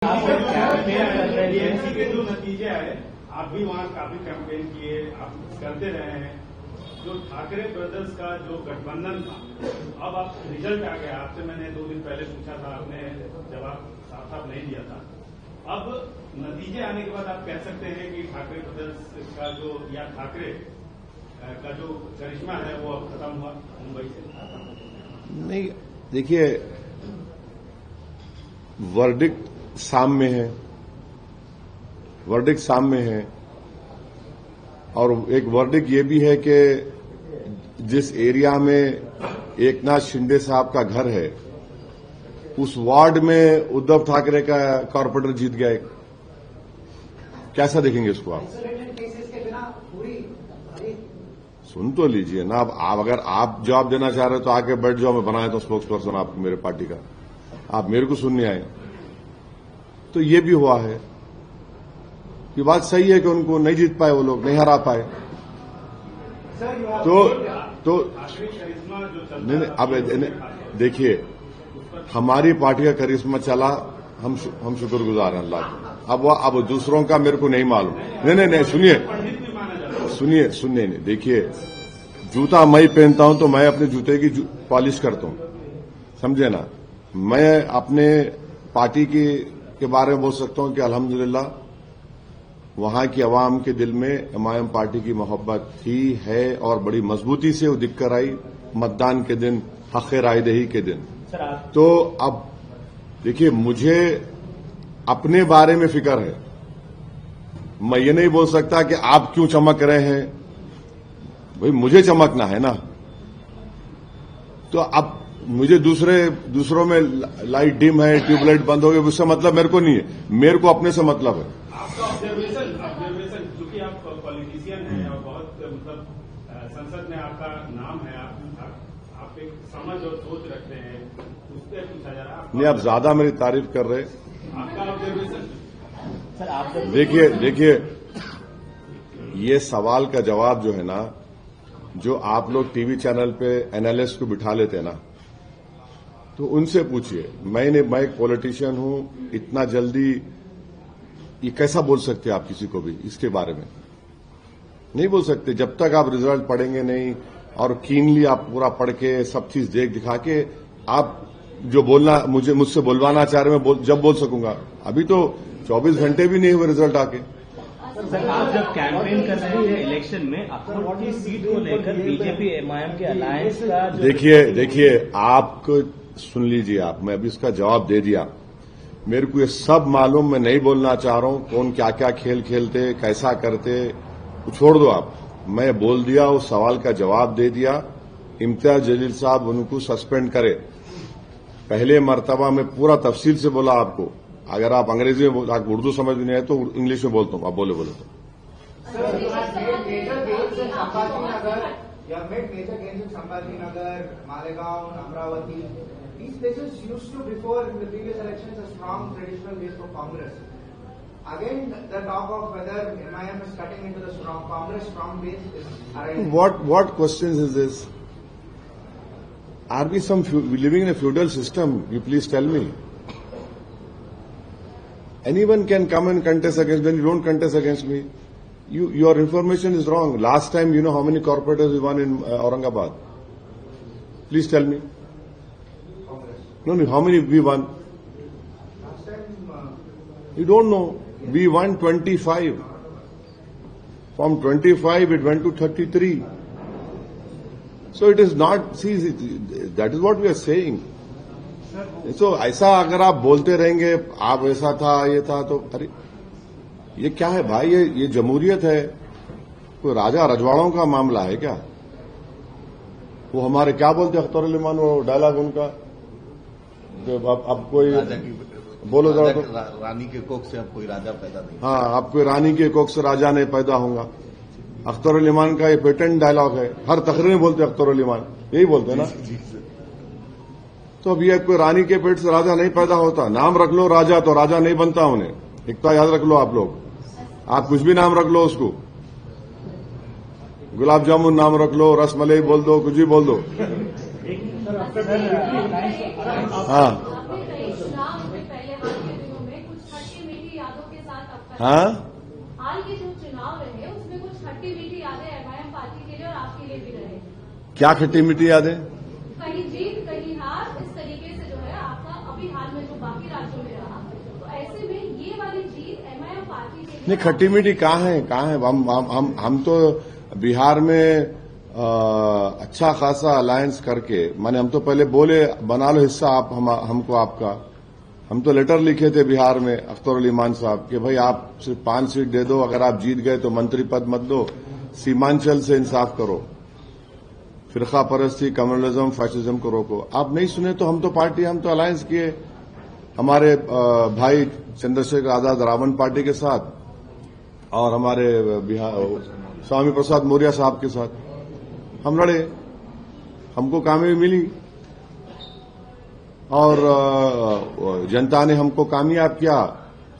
TMC के जो नतीजे आए, आप भी वहाँ काफी कैंपेन किए, आप करते रहे हैं। जो ठाकरे ब्रदर्स का जो गठबंधन था, अब आप रिजल्ट आ गया। आपसे मैंने 2 दिन पहले पूछा था, आपने जवाब साफ साफ नहीं दिया था। अब नतीजे आने के बाद आप कह सकते हैं कि ठाकरे ब्रदर्स का जो या ठाकरे का जो करिश्मा है वो अब खत्म हुआ मुंबई से? नहीं, देखिए, वर्डिक्ट सामने है और एक वर्डिक्ट ये भी है कि जिस एरिया में एकनाथ शिंदे साहब का घर है, उस वार्ड में उद्धव ठाकरे का कॉर्पोरेटर जीत गया। कैसा देखेंगे इसको आप? सुन तो लीजिए ना। अब अगर आप जवाब देना चाह रहे हो तो आके बैठ जाओ, मैं बनाया तो स्पोक्स पर्सन आपको मेरे पार्टी का। आप मेरे को सुनने आए तो ये भी हुआ है। ये बात सही है कि उनको नहीं जीत पाए, वो लोग नहीं हरा पाए। तो नहीं, अब देखिए, हमारी पार्टी का करिश्मा चला, हम शुक्रगुजार हैं अल्लाह के। अब दूसरों का मेरे को नहीं मालूम। नहीं, सुनिए, नहीं, देखिए, जूता मैं पहनता हूं तो मैं अपने जूते की पॉलिश करता हूं, समझे ना। मैं अपने पार्टी के बारे में बोल सकता हूं कि अल्हम्दुलिल्लाह वहां की आवाम के दिल में एमआईएम पार्टी की मोहब्बत थी, है और बड़ी मजबूती से वो दिख कर आई मतदान के दिन, हक़ रायदही के दिन। तो अब देखिए, मुझे अपने बारे में फिक्र है। मैं ये नहीं बोल सकता कि आप क्यों चमक रहे हैं, भाई मुझे चमकना है ना। तो अब मुझे दूसरों में लाइट डिम है, ट्यूबलाइट बंद हो गई, उससे मतलब मेरे को नहीं है, मेरे को अपने से मतलब है। आपका ऑब्जर्वेशन क्योंकि आप पॉलिटिशियन हैं और बहुत मतलब संसद में आपका नाम है, आप एक समझ और सोच रखते हैं, उससे पूछा जा रहा है। नहीं, आप ज्यादा मेरी तारीफ कर रहे। आपका ऑब्जर्वेशन सर, देखिए, ये सवाल का जवाब जो है ना, जो आप लोग टीवी चैनल पे एनालिस्ट को बिठा लेते हैं ना, तो उनसे पूछिए। मैं एक पॉलिटिशियन हूं, इतना जल्दी ये कैसा बोल सकते आप किसी को भी इसके बारे में? नहीं बोल सकते जब तक आप रिजल्ट पढ़ेंगे नहीं और कीनली आप पूरा पढ़ के सब चीज दिखा के आप जो बोलना मुझसे बोलवाना चाह रहे हैं जब बोल सकूंगा। अभी तो 24 घंटे भी नहीं हुए रिजल्ट आके। सर, आप जब कैंपेन कर रहे हैं इलेक्शन में, अपनी सीट को लेकर बीजेपी एमआईएम के अलायंस का देखिए, आपको सुन लीजिए आप, मैं अभी इसका जवाब दे दिया। मेरे को ये सब मालूम, मैं नहीं बोलना चाह रहा हूं कौन क्या क्या खेल खेलते, कैसा करते, छोड़ दो आप। मैं बोल दिया, उस सवाल का जवाब दे दिया। इम्तियाज जलील साहब उनको सस्पेंड करे। पहले मर्तबा में पूरा तफसील से बोला आपको। अगर आप अंग्रेजी में आप उर्दू समझ नहीं आए तो इंग्लिश में बोलता हूं, आप बोले तो। Amravati. These places used to, before in the previous elections, a strong traditional base for Congress. Again, the talk of whether MIM is cutting into the strong Congress strong base is arising. What questions is this? Are we living in a feudal system? You please tell me. Anyone can come and contest against, then you don't contest against me. Your information is wrong. Last time, you know how many corporators we won in Aurangabad? Please tell me. No, how many we won? Last time, you don't know. We won 25. From 25, it went to 33. So it is not, see, that is what we are saying. So ऐसा अगर आप बोलते रहेंगे, आप ऐसा था, ये था, तो अरे ये क्या है भाई? ये जमहूरियत है, कोई राजा रजवाड़ों का मामला है क्या? वो हमारे क्या बोलते हैं अख्तर अली मान, वो डायलॉग उनका, अब कोई बोलो जरा तो। रानी के कोख से अब कोई राजा पैदा नहीं। हाँ, अब कोई रानी के कोख से राजा नहीं पैदा होगा। अख्तर अली मान का ये पेटेंट डायलॉग है, हर तकरीर में बोलते अख्तर अली मान, यही बोलते हैं ना। तो अब ये कोई रानी के पेट से राजा नहीं पैदा होता। नाम रख लो राजा, तो राजा नहीं बनता उन्हें। एक तो याद रख लो आप लोग, आप कुछ भी नाम रख लो उसको, गुलाब जामुन नाम रख लो, रसमलाई बोल दो, कुछ भी बोल दो। हाँ, यादों के साथ आपका हाँ, हाल के जो चुनाव रहे उसमें कुछ खट्टी मीठी यादें एमआईएम पार्टी के लिए और आपके लिए भी रहे। क्या खट्टी मीठी यादें? कहीं जीत कहीं हार, इस तरीके से जो है आपका अभी हाल में जो बाकी राज्यों में रहा, तो ऐसे में ये वाली जीत एमआईएम पार्टी के लिए नहीं, खट्टी मीठी कहाँ है? हम तो बिहार में अच्छा खासा अलायंस करके, माने हम तो पहले बोले बना लो हिस्सा आप हमको आपका। हम तो लेटर लिखे थे बिहार में अख्तर अली मान साहब कि भाई आप सिर्फ 5 सीट दे दो, अगर आप जीत गए तो मंत्री पद मत दो, सीमांचल से इंसाफ करो, फिरका परस्ती, कम्युनलिज्म, फैसिज्म को रोको। आप नहीं सुने तो हम तो अलायंस किए हमारे भाई चंद्रशेखर आजाद रावण पार्टी के साथ और हमारे बिहार स्वामी प्रसाद मौर्य साहब के साथ हम लड़े, हमको कामयाबी मिली और जनता ने हमको कामयाब किया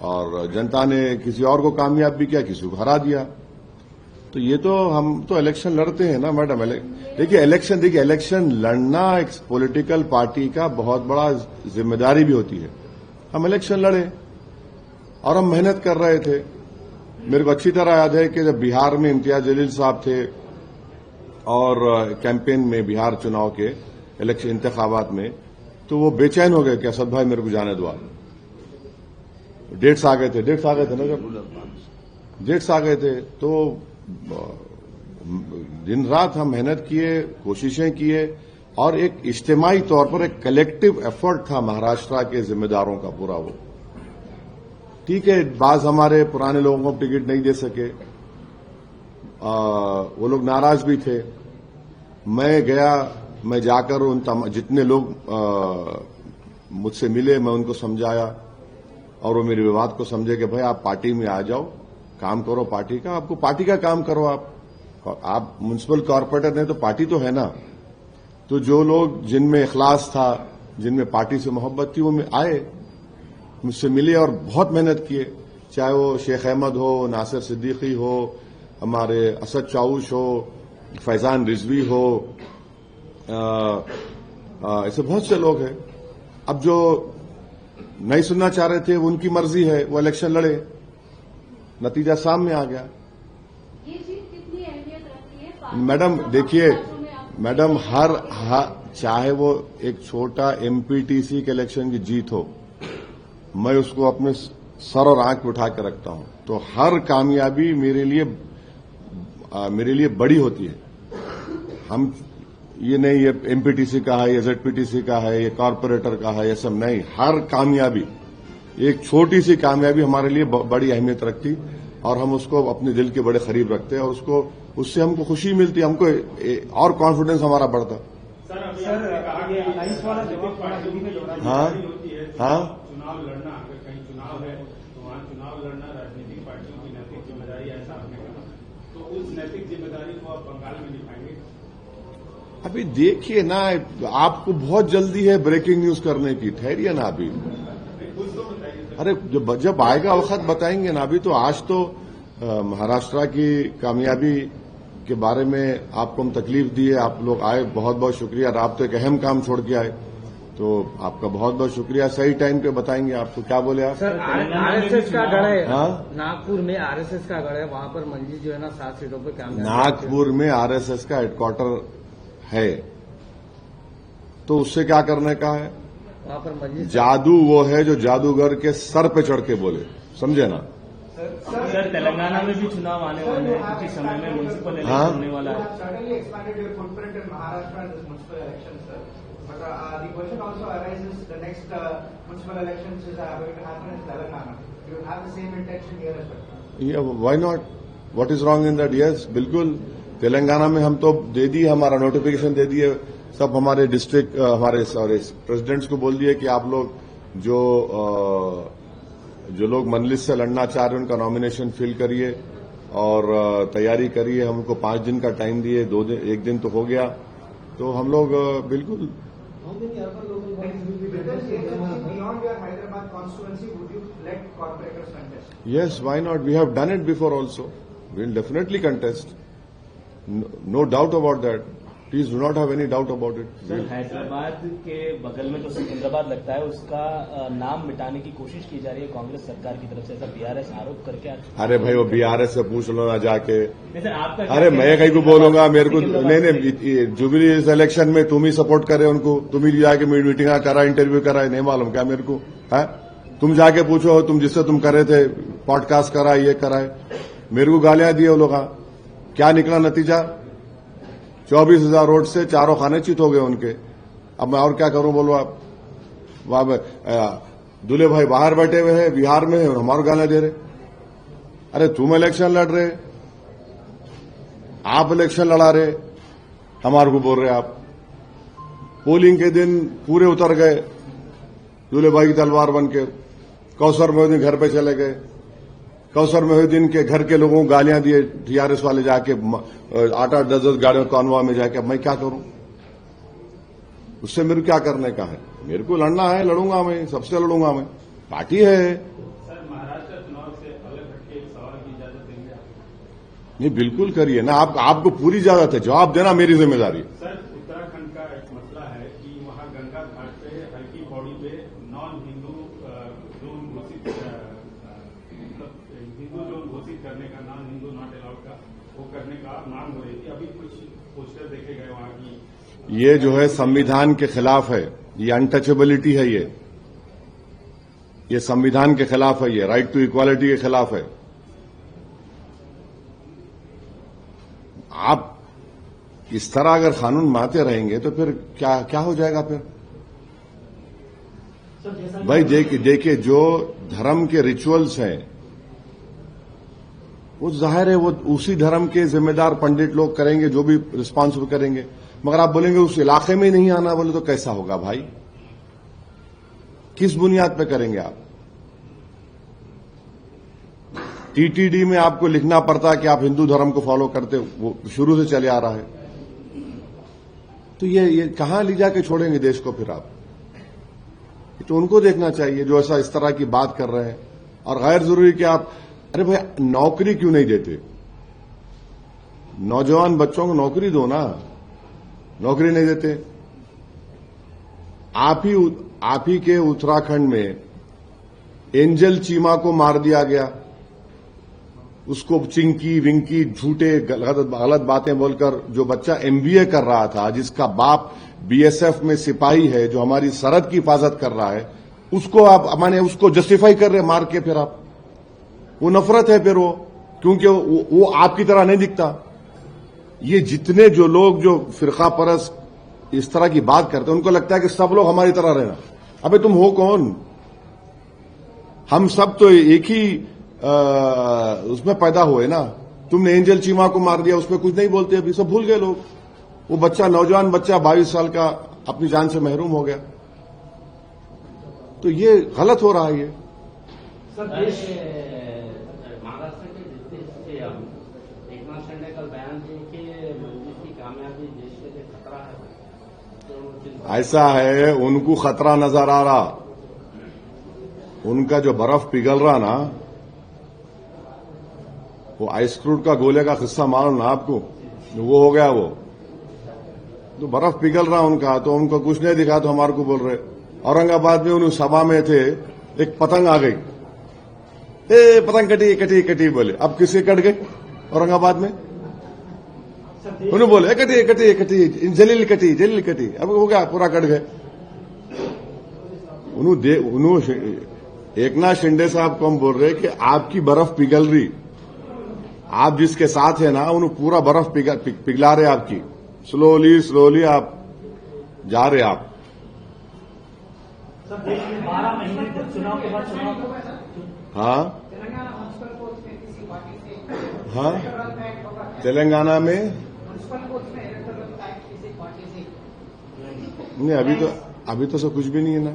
और जनता ने किसी और को कामयाब भी किया, किसी को हरा दिया। तो ये तो हम तो इलेक्शन लड़ते हैं ना मैडम। देखिए इलेक्शन लड़ना एक पॉलिटिकल पार्टी का बहुत बड़ा जिम्मेदारी भी होती है। हम इलेक्शन लड़े और हम मेहनत कर रहे थे। मेरे को अच्छी तरह याद है कि जब बिहार में इम्तियाज जलील साहब थे और कैंपेन में बिहार चुनाव के इलेक्शन इंतखाबात में, तो वो बेचैन हो गए कि असद भाई मेरे को जाने दो। डेट्स आ गए थे ना, जब डेट्स आ गए थे तो दिन रात हम मेहनत किए, कोशिशें किए और एक इज्तिमाई तौर पर एक कलेक्टिव एफर्ट था महाराष्ट्र के जिम्मेदारों का पूरा। वो ठीक है, बाज हमारे पुराने लोगों को टिकट नहीं दे सके, वो लोग नाराज भी थे। मैं जाकर उन जितने लोग मुझसे मिले मैं उनको समझाया और वो मेरे विवाद को समझे कि भाई आप पार्टी में आ जाओ, काम करो पार्टी का, आपको पार्टी का काम करो। आप म्युनिसिपल कॉर्पोरेटर ने तो पार्टी तो है ना। तो जो लोग जिनमें इखलास था, जिनमें पार्टी से मोहब्बत थी, वो आए, मुझसे मिले और बहुत मेहनत किए। चाहे वो शेख अहमद हो, नासिर सिद्दीकी हो, हमारे असद चाउश हो, फैजान रिजवी हो, ऐसे बहुत से लोग हैं। अब जो नहीं सुनना चाह रहे थे उनकी मर्जी है, वो इलेक्शन लड़े, नतीजा सामने आ गया। ये चीज कितनी अहमियत रखती है मैडम देखिए, मैडम हर चाहे वो एक छोटा एमपीटीसी के इलेक्शन की जीत हो, मैं उसको अपने सर और आंख पे उठा के रखता हूं। तो हर कामयाबी मेरे लिए बड़ी होती है। हम ये नहीं ये एमपीटीसी का है, ये जेडपीटीसी का है, ये कॉर्पोरेटर का है, ये सब नहीं। हर कामयाबी, एक छोटी सी कामयाबी हमारे लिए बड़ी अहमियत रखती और हम उसको अपने दिल के बड़े करीब रखते हैं और उससे हमको खुशी मिलती, हमको और कॉन्फिडेंस हमारा बढ़ता। हाँ, चुनाव लड़ना, अगर कहीं चुनाव है तो वहां चुनाव लड़ना राजनीतिक पार्टियों की नैतिक जिम्मेदारी, ऐसा आपने कहा, तो उस नैतिक जिम्मेदारी को आप बंगाल में निभाएंगे? अभी देखिए ना, आपको बहुत जल्दी है ब्रेकिंग न्यूज करने की, ठहरिए ना अभी। अरे जब आएगा वक्त बताएंगे ना। अभी तो आज तो महाराष्ट्र की कामयाबी के बारे में आपको हम तकलीफ दी है, आप लोग आए, बहुत बहुत शुक्रिया। आप तो एक अहम काम छोड़ के आए, तो आपका बहुत बहुत शुक्रिया। सही टाइम पे बताएंगे आपको। क्या बोले आप? सर, आरएसएस का गढ़ है। हाँ? नागपुर में आरएसएस का गढ़ है, वहां पर मंजी जो है ना 7 सीटों पे काम। नागपुर में आरएसएस का हेडक्वार्टर है, तो उससे क्या करने का है? वहां पर मंजी जादू वो है जो जादूगर के सर पे चढ़ के बोले, समझे ना? सर, तेलंगाना में भी चुनाव आने वाले हैं, कुछ ही समय में म्युनिसिपल इलेक्शन होने वाला है। Certainly expanded your footprint in Maharashtra in this municipal election, sir. But the question also arises: the next municipal elections is going to happen in Telangana. You will have the same intention here as well. Yeah, why not? What is wrong in that? Yes, बिल्कुल। तेलंगाना में हम तो दे दिए, हमारा notification दे दिए, सब हमारे district हमारे प्रेसिडेंट्स को बोल दिए कि आप लोग जो लोग मंडलिस्ट से लड़ना चाह रहे हैं उनका नॉमिनेशन फिल करिए और तैयारी करिए। हमको 5 दिन का टाइम दिए, 2 दिन, 1 दिन तो हो गया, तो हम लोग बिल्कुल। Beyond your Hyderabad constituency, would you let corporators contest? Yes, why not? We have done it before also. We'll definitely contest. No doubt about that. Please do not have any doubt about it. Sir, Hyderabad के बगल में जो सिकंदराबाद लगता है उसका नाम मिटाने की कोशिश की जा रही है कांग्रेस सरकार की तरफ से, ऐसा बीआरएस आरोप करके। अरे भाई वो बीआरएस से पूछ लो ना जाके। नहीं सर, आपका अरे मैं कहीं को बोलूंगा मेरे को नहीं जुबली इस इलेक्शन में तुम ही सपोर्ट करे उनको, तुम ही जाके मीटिंग करा, इंटरव्यू करा, नहीं मालूम क्या मेरे को है? तुम जाके पूछो, तुम जिससे तुम करे थे पॉडकास्ट करा, ये कराए, मेरे को गालियां दिए वो लोग, क्या निकला नतीजा? 24,000 वोट से 4 खाने चित हो गए उनके। अब मैं और क्या करूं बोलो आप? वहां दूल्हे भाई बाहर बैठे हुए हैं बिहार में और हमारे गालियां दे रहे। अरे तुम इलेक्शन लड़ रहे, आप इलेक्शन लड़ा रहे, हमारे को बोल रहे आप। पोलिंग के दिन पूरे उतर गए दूल्हे भाई की तलवार बन के, कौसर मोहिउद्दीन घर पे चले गए, कौसर मोहिउद्दीन के घर के लोगों को गालियां दिए टीआरएस वाले जाके 8-8 10-10 गाड़ियों कॉन्वॉय में जाके। अब मैं क्या करूं? उससे मेरे को क्या करने का है? मेरे को लड़ना है, लड़ूंगा मैं, सबसे लड़ूंगा मैं, पार्टी है। सर, महाराष्ट्र चुनाव से अलग हटके एक सवाल की इजाजत देंगे आप? नहीं बिल्कुल करिए ना, आपको पूरी इजाजत है, जवाब देना मेरी जिम्मेदारी है। सर, उत्तराखंड का एक मसला है कि वहां गंगा घाट पे हल्की बॉडी पे नॉन हिंदू जोन घोषित मतलब हिंदू जोन घोषित करने का, नॉन हिंदू नॉट अलाउड का वो करने का मांग हो रही थी। अभी कुछ पोस्टर देखे गए वहां की। ये जो है संविधान के खिलाफ है, ये अनटचेबिलिटी है, ये संविधान के खिलाफ है, ये राइट टू इक्वालिटी के खिलाफ है। आप इस तरह अगर कानून मानते रहेंगे तो फिर क्या हो जाएगा फिर? भाई देखिए जो धर्म के रिचुअल्स हैं वो जाहिर है वो उसी धर्म के जिम्मेदार पंडित लोग करेंगे जो भी रिस्पॉन्सिबल करेंगे, मगर आप बोलेंगे उस इलाके में ही नहीं आना बोले तो कैसा होगा भाई? किस बुनियाद पे करेंगे आप? टीटीडी में आपको लिखना पड़ता है कि आप हिंदू धर्म को फॉलो करते, वो शुरू से चले आ रहा है। तो ये कहां ले जाके छोड़ेंगे देश को फिर आप? तो उनको देखना चाहिए जो ऐसा इस तरह की बात कर रहे हैं। और गैर जरूरी कि आप, अरे भाई नौकरी क्यों नहीं देते? नौजवान बच्चों को नौकरी दो ना, नौकरी नहीं देते। आप ही के उत्तराखंड में एंजल चीमा को मार दिया गया, उसको चिंकी विंकी झूठे गलत बातें बोलकर, जो बच्चा एमबीए कर रहा था, जिसका बाप बीएसएफ में सिपाही है, जो हमारी सरहद की हिफाजत कर रहा है, उसको आप माने उसको जस्टिफाई कर रहे मार के। फिर आप, वो नफरत है फिर वो, क्योंकि वो आपकी तरह नहीं दिखता। ये जितने जो लोग जो फिरका परस्त इस तरह की बात करते हैं, उनको लगता है कि सब लोग हमारी तरह रहना। अबे तुम हो कौन? हम सब तो एक ही उसमें पैदा हुए ना। तुमने एंजल चीमा को मार दिया, उसमें कुछ नहीं बोलते, अभी सब भूल गए लोग। वो बच्चा, नौजवान बच्चा 22 साल का अपनी जान से महरूम हो गया। तो ये गलत हो रहा है। ये महाराष्ट्र के जितने सीएम एकनाथ शिंदे कल बयान दिए कि मंजिल की कामयाबी देश के लिए खतरा है। तो ऐसा है, उनको खतरा नजर आ रहा, उनका जो बर्फ पिघल रहा ना, वो आइसक्रूट का गोले का किस्सा मालूम ना आपको? वो हो गया वो, तो बर्फ पिघल रहा उनका, तो उनको कुछ नहीं दिखा तो हमारे को बोल रहे। औरंगाबाद में उन सभा में थे, एक पतंग आ गई, पतंग कटी कटी कटी बोले। अब किसके कट गई औरंगाबाद में? उन्होंने बोले कटी कटी कटी, जलील कटी जलील कटी। अब हो गया, पूरा कट गए। उन्होंने एकनाथ शिंदे साहब को हम बोल रहे कि आपकी बर्फ पिघल रही, आप जिसके साथ है ना उन्हें पूरा बर्फ पिघला रहे आपकी। स्लोली स्लोली आप जा रहे आप। सर, देश में 12 महीने चुनाव के बाद चुनाव। हाँ हाँ, तेलंगाना में नहीं, अभी तो सब कुछ भी नहीं है ना,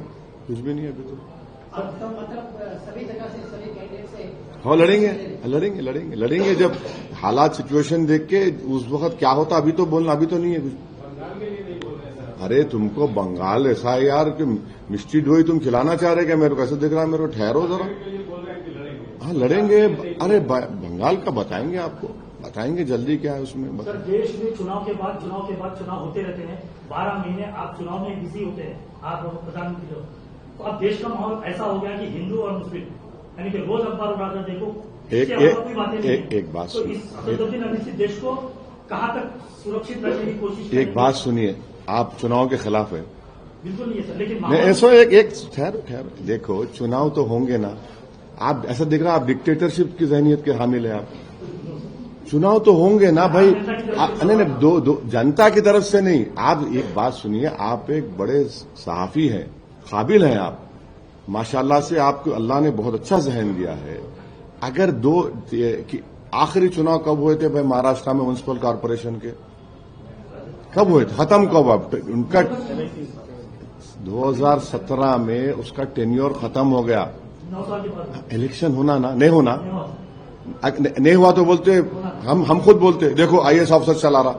कुछ भी नहीं है अभी तो। मतलब सभी जगह से सभी कैंडिडेट से हाँ लड़ेंगे जब हालात सिचुएशन देख के उस वक्त क्या होता। अभी तो बोलना, अभी तो नहीं है कुछ। अरे तुमको बंगाल ऐसा है यार कि मिष्टी डोई तुम खिलाना चाह रहे क्या? मेरे को कैसे दिख रहा है? मेरे को ठहरो जरा। हाँ लड़ेंगे, अरे बंगाल का बताएंगे आपको। बताएंगे जल्दी क्या है उसमें। सर, देश में चुनाव के बाद चुनाव होते रहते हैं। 12 महीने आप चुनाव में बिजी होते हैं, आप प्रधानमंत्री हो, तो अब देश का माहौल ऐसा हो गया कि हिंदू और मुस्लिम यानी कि रोज अखबार उठाकर देखो, एक बात तो इस असदुद्दीन अवैसी देश को कहां तक सुरक्षित रखने की कोशिश। एक बात सुनिए, आप चुनाव के खिलाफ है? बिल्कुल नहीं है सर, लेकिन ऐसा एक ठहर देखो, चुनाव तो होंगे ना। आप ऐसा दिख रहा है आप डिक्टेटरशिप की जहनियत के हामिल है। आप चुनाव तो होंगे ना भाई। नहीं दो जनता की तरफ से नहीं। आप एक बात सुनिए, आप एक बड़े सहाफी हैं, काबिल हैं आप, माशाल्लाह से आपको अल्लाह ने बहुत अच्छा जहन दिया है। अगर आखिरी चुनाव कब हुए थे भाई महाराष्ट्र में म्युनिसिपल कॉर्पोरेशन के? कब हुए थे? खत्म कब? उनका 2017 में उसका टेन्योर खत्म हो गया। इलेक्शन होना ना, नहीं होना, नहीं हुआ तो बोलते हम खुद बोलते देखो आईएएस ऑफिसर चला रहा।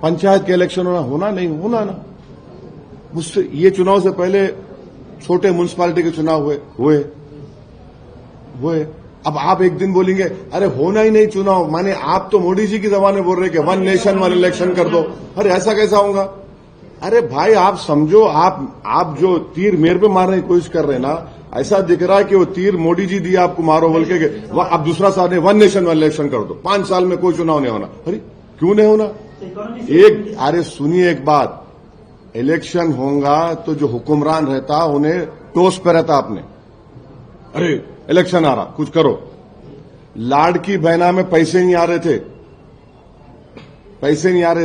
पंचायत के इलेक्शन होना नहीं होना ना। मुझसे ये चुनाव से पहले छोटे म्युनिसिपैलिटी के चुनाव हुए। अब आप एक दिन बोलेंगे अरे होना ही नहीं चुनाव, माने आप तो मोदी जी की जबान में बोल रहे कि 1 नेशन 1 इलेक्शन कर दो। अरे ऐसा कैसा होगा? अरे भाई आप समझो, आप जो तीर मेरे पे मारने की कोशिश कर रहे हैं ना, ऐसा दिख रहा है कि वो तीर मोदी जी दिया आपको मारो बोल के अब दूसरा साल ने 1 नेशन 1 इलेक्शन कर दो, 5 साल में कोई चुनाव नहीं होना। अरे क्यों नहीं होना? अरे सुनिए एक बात, इलेक्शन होगा तो जो हुक्मरान रहता उन्हें टोस पे रहता आपने, अरे इलेक्शन आ रहा कुछ करो। लाड़की बहना में पैसे नहीं आ रहे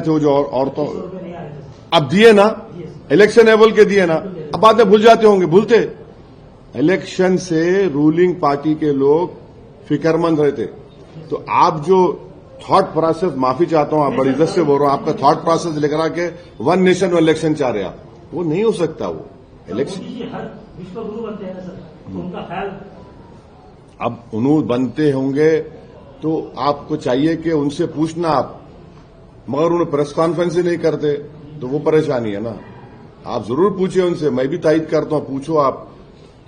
थे वो जो औरतों, अब दिए ना, इलेक्शन है बोल के दिए ना, अब बाद में भूल जाते होंगे, भूलते। इलेक्शन से रूलिंग पार्टी के लोग फिक्रमंद रहते। तो आप जो थॉट प्रोसेस, माफी चाहता हूं, आप बड़ी इज्जत से बोल रहा हूं, आपका थॉट प्रोसेस लेकर आके 1 नेशन 1 इलेक्शन चाह रहे आप, वो नहीं हो सकता। वो इलेक्शन विश्व गुरु बनते हैं ना सर, तो उनका ख्याल अब उन्होंने बनते होंगे तो आपको चाहिए कि उनसे पूछना आप, मगर उन्हें प्रेस कॉन्फ्रेंस ही नहीं करते तो वो परेशानी है ना। आप जरूर पूछिए उनसे, मैं भी तायद करता हूं, पूछो आप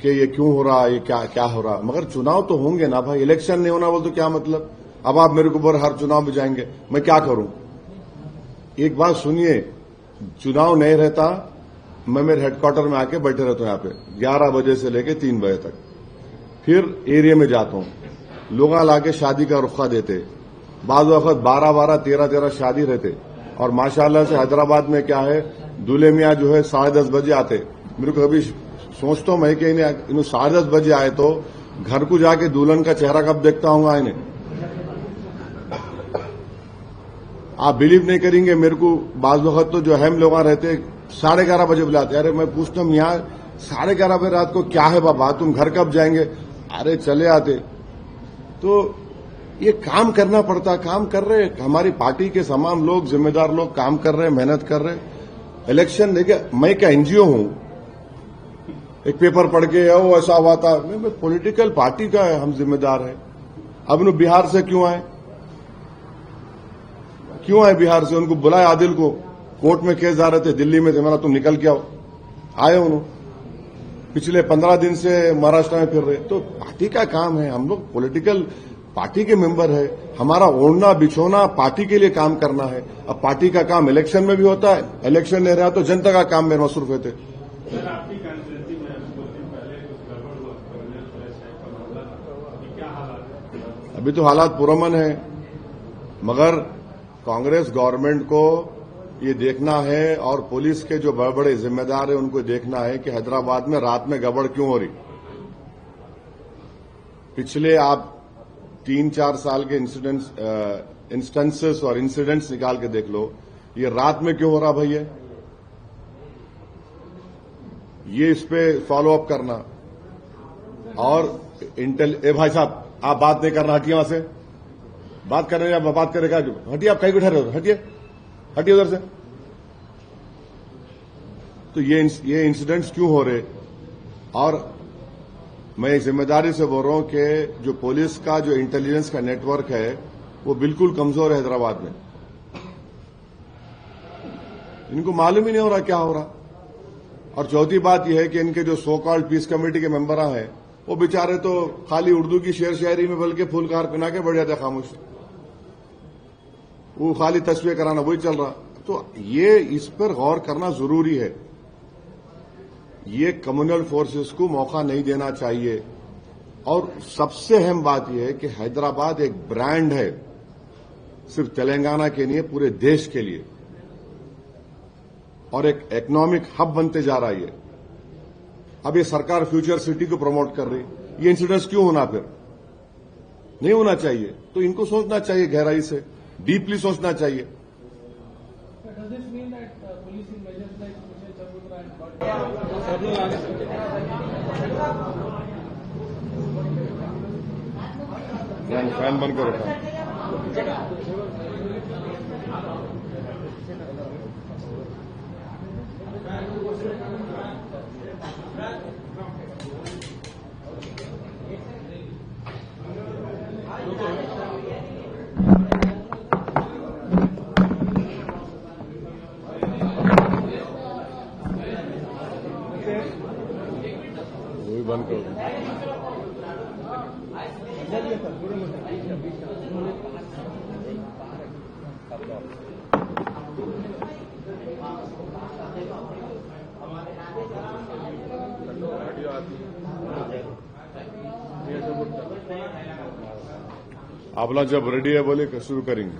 कि ये क्यों हो रहा, ये क्या हो रहा। मगर चुनाव तो होंगे ना भाई, इलेक्शन नहीं होना बोल तो क्या मतलब? अब आप मेरे को ऊपर हर चुनाव में जाएंगे, मैं क्या करूं? एक बात सुनिए, चुनाव नहीं रहता, मैं मेरे हेडक्वार्टर में आके बैठे रहता हूं यहाँ पे 11 बजे से लेके 3 बजे तक, फिर एरिया में जाता हूं, लोग लाके शादी का रुखा देते, बाद वक्त 12-12, 13-13 शादी रहते। और माशाल्लाह से हैदराबाद में क्या है, दूल्हे मियाँ जो है 10:30 बजे आते। मेरे को कभी सोचता हूं मैं कि इन्हें 10:30 बजे आए तो घर को जाके दुल्हन का चेहरा कब देखता हूंगा इन्हें। आप बिलीव नहीं करेंगे, मेरे को बाज वक्त तो जो अहम लोग रहते 11:30 बजे बुलाते। अरे मैं पूछता हूं यहाँ 11:30 बजे रात को क्या है बाबा, तुम घर कब जाएंगे? अरे चले आते। तो ये काम करना पड़ता, काम कर रहे, हमारी पार्टी के तमाम लोग, जिम्मेदार लोग काम कर रहे, मेहनत कर रहे। इलेक्शन देखिए, मैं क्या एनजीओ हूं, एक पेपर पढ़ के वो ऐसा हुआ था, मैं पॉलिटिकल पार्टी का है, हम जिम्मेदार हैं। अब उन्होंने बिहार से क्यों आए बिहार से? उनको बुलाया, आदिल को, कोर्ट में केस जा रहे थे, दिल्ली में थे, मैंने तुम निकल के आओ, आए उन्होंने। पिछले 15 दिन से महाराष्ट्र में फिर रहे। तो पार्टी का काम है, हम लोग पॉलिटिकल पार्टी के मेंबर है, हमारा ओढ़ना बिछोना पार्टी के लिए काम करना है। अब पार्टी का काम इलेक्शन में भी होता है, इलेक्शन नहीं रहा तो जनता का काम में मसरूफ होते। सर, आपकी कंस्टिट्यूंसी में 2 दिन पहले कुछ गड़बड़ हुआ, का मामला था, अभी क्या हालात है? अभी तो हालात पुरअमन है, मगर कांग्रेस गवर्नमेंट को ये देखना है और पुलिस के जो बड़े बड़े जिम्मेदार हैं उनको देखना है कि हैदराबाद में रात में गड़बड़ क्यों हो रही। पिछले आप 3-4 साल के इंस्टेंसेस और इंसिडेंट्स निकाल के देख लो, ये रात में क्यों हो रहा भैया? ये इस पे फॉलो अप करना। और भाई साहब आप बात नहीं करना, हटिए वहां से, बात कर रहे हैं, बात करेगा, हटिए, आप कहीं बैठे रहे हो, हटिए उधर से। तो ये इंसिडेंट्स क्यों हो रहे? और मैं जिम्मेदारी से बोल रहा हूं कि जो पुलिस का जो इंटेलिजेंस का नेटवर्क है वो बिल्कुल कमजोर है हैदराबाद में। इनको मालूम ही नहीं हो रहा क्या हो रहा। और चौथी बात यह है कि इनके जो सो कॉल्ड पीस कमेटी के मेंबर हैं वो बेचारे तो खाली उर्दू की शेर शायरी में बल्कि फुलकार पिना के बढ़ जाते खामोश, वो खाली तस्वीर कराना वही चल रहा। तो ये इस पर गौर करना जरूरी है। ये कम्युनल फोर्सेस को मौका नहीं देना चाहिए। और सबसे अहम बात यह है कि हैदराबाद एक ब्रांड है, सिर्फ तेलंगाना के लिए, पूरे देश के लिए, और एक इकोनॉमिक हब बनते जा रहा है ये। अब ये सरकार फ्यूचर सिटी को प्रमोट कर रही, ये इंसिडेंट्स क्यों होना? फिर नहीं होना चाहिए। तो इनको सोचना चाहिए, गहराई से, डीपली सोचना चाहिए। फैन बंद करो। वही बंद करो। आप लोग जब रेडी है बोले शुरू करेंगे।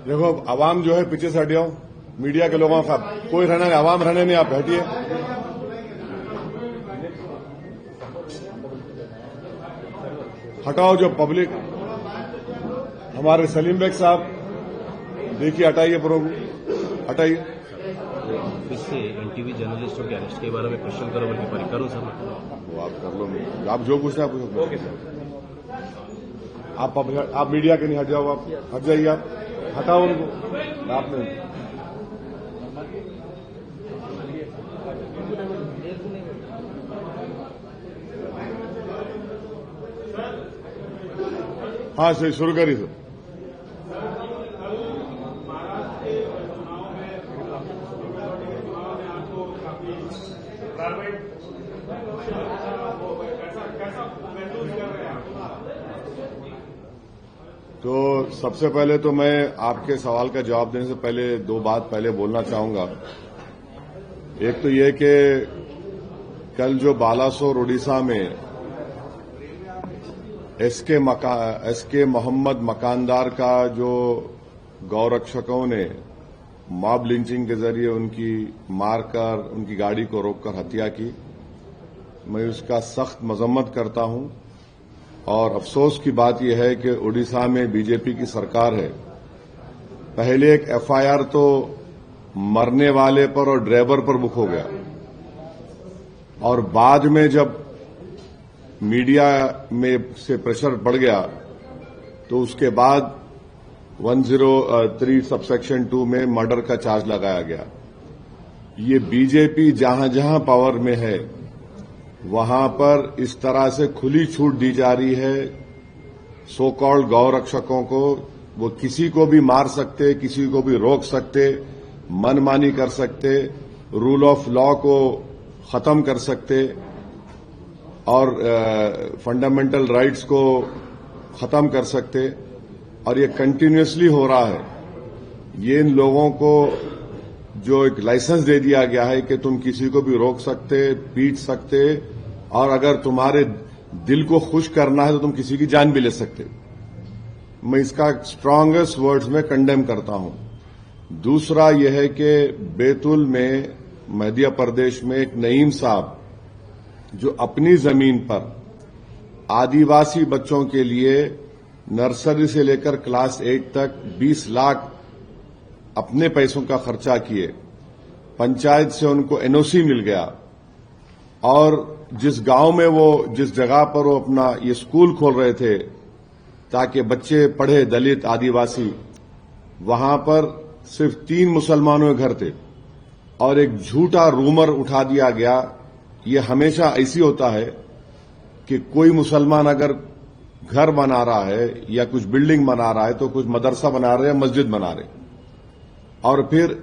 देखो, आवाम जो है पीछे से हट जाओ, मीडिया के लोगों का कोई रहना नहीं, आवाम रहने नहीं, आप हटिए। हटाओ जो पब्लिक। हमारे सलीम बेग साहब, देखिए, हटाइए प्रोग्राम, हटाइए। इससे एनटीवी जर्नलिस्टों के अरेस्ट के बारे में क्वेश्चन करो, बल्कि पर करूं सर? वो आप कर लो, आप जो पूछना है पूछो। Okay sir. आप मीडिया के नहीं, हट जाओ, आप हट जाइए, आप हटाओ उनको। आपने हाँ सही, शुरू करिए सर। तो सबसे पहले तो मैं आपके सवाल का जवाब देने से पहले दो बात पहले बोलना चाहूंगा। एक तो ये कि कल जो बालासोर उड़ीसा में एसके मोहम्मद मकानदार का जो गौरक्षकों ने मॉब लिंचिंग के जरिए उनकी मारकर, उनकी गाड़ी को रोककर हत्या की, मैं उसका सख्त मजम्मत करता हूं। और अफसोस की बात यह है कि उड़ीसा में बीजेपी की सरकार है। पहले एक एफआईआर तो मरने वाले पर और ड्राइवर पर बुक हो गया, और बाद में जब मीडिया में से प्रेशर बढ़ गया तो उसके बाद 103 सबसेक्शन 2 में मर्डर का चार्ज लगाया गया। ये बीजेपी जहां जहां पावर में है वहां पर इस तरह से खुली छूट दी जा रही है सो कॉल्ड गौरक्षकों को। वो किसी को भी मार सकते, किसी को भी रोक सकते, मनमानी कर सकते, रूल ऑफ लॉ को खत्म कर सकते और फंडामेंटल राइट्स को खत्म कर सकते। और ये कंटिन्यूअसली हो रहा है। ये इन लोगों को जो एक लाइसेंस दे दिया गया है कि तुम किसी को भी रोक सकते, पीट सकते, और अगर तुम्हारे दिल को खुश करना है तो तुम किसी की जान भी ले सकते। मैं इसका स्ट्रांगेस्ट वर्ड्स में कंडेम करता हूं। दूसरा यह है कि बैतूल में, मध्य प्रदेश में, एक नईम साहब जो अपनी जमीन पर आदिवासी बच्चों के लिए नर्सरी से लेकर क्लास 8 तक 20 लाख अपने पैसों का खर्चा किए, पंचायत से उनको एनओसी मिल गया, और जिस गांव में वो, जिस जगह पर वो अपना ये स्कूल खोल रहे थे ताकि बच्चे पढ़े, दलित आदिवासी, वहां पर सिर्फ 3 मुसलमानों के घर थे और एक झूठा रूमर उठा दिया गया। ये हमेशा ऐसी होता है कि कोई मुसलमान अगर घर बना रहा है या कुछ बिल्डिंग बना रहा है तो कुछ मदरसा बना रहे हैं, मस्जिद बना रहे, और फिर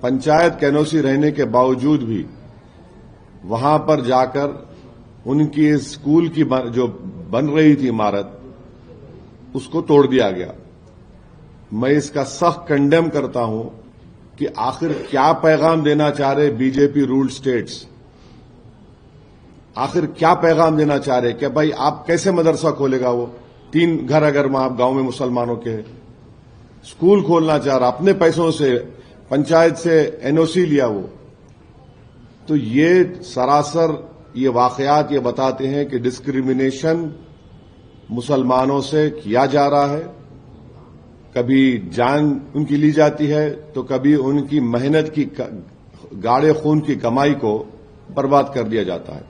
पंचायत के एनओसी रहने के बावजूद भी वहां पर जाकर उनकी स्कूल की जो बन रही थी इमारत उसको तोड़ दिया गया। मैं इसका सख्त कंडेम करता हूं कि आखिर क्या पैगाम देना चाह रहे बीजेपी रूल्ड स्टेट्स, आखिर क्या पैगाम देना चाह रहे कि भाई आप कैसे मदरसा खोलेगा, वो 3 घर अगर वहां गांव में मुसलमानों के हैं, स्कूल खोलना चाह रहा अपने पैसों से, पंचायत से एनओसी लिया वो। तो ये सरासर ये वाकयात ये बताते हैं कि डिस्क्रिमिनेशन मुसलमानों से किया जा रहा है। कभी जान उनकी ली जाती है तो कभी उनकी मेहनत की गाढ़े खून की कमाई को बर्बाद कर दिया जाता है।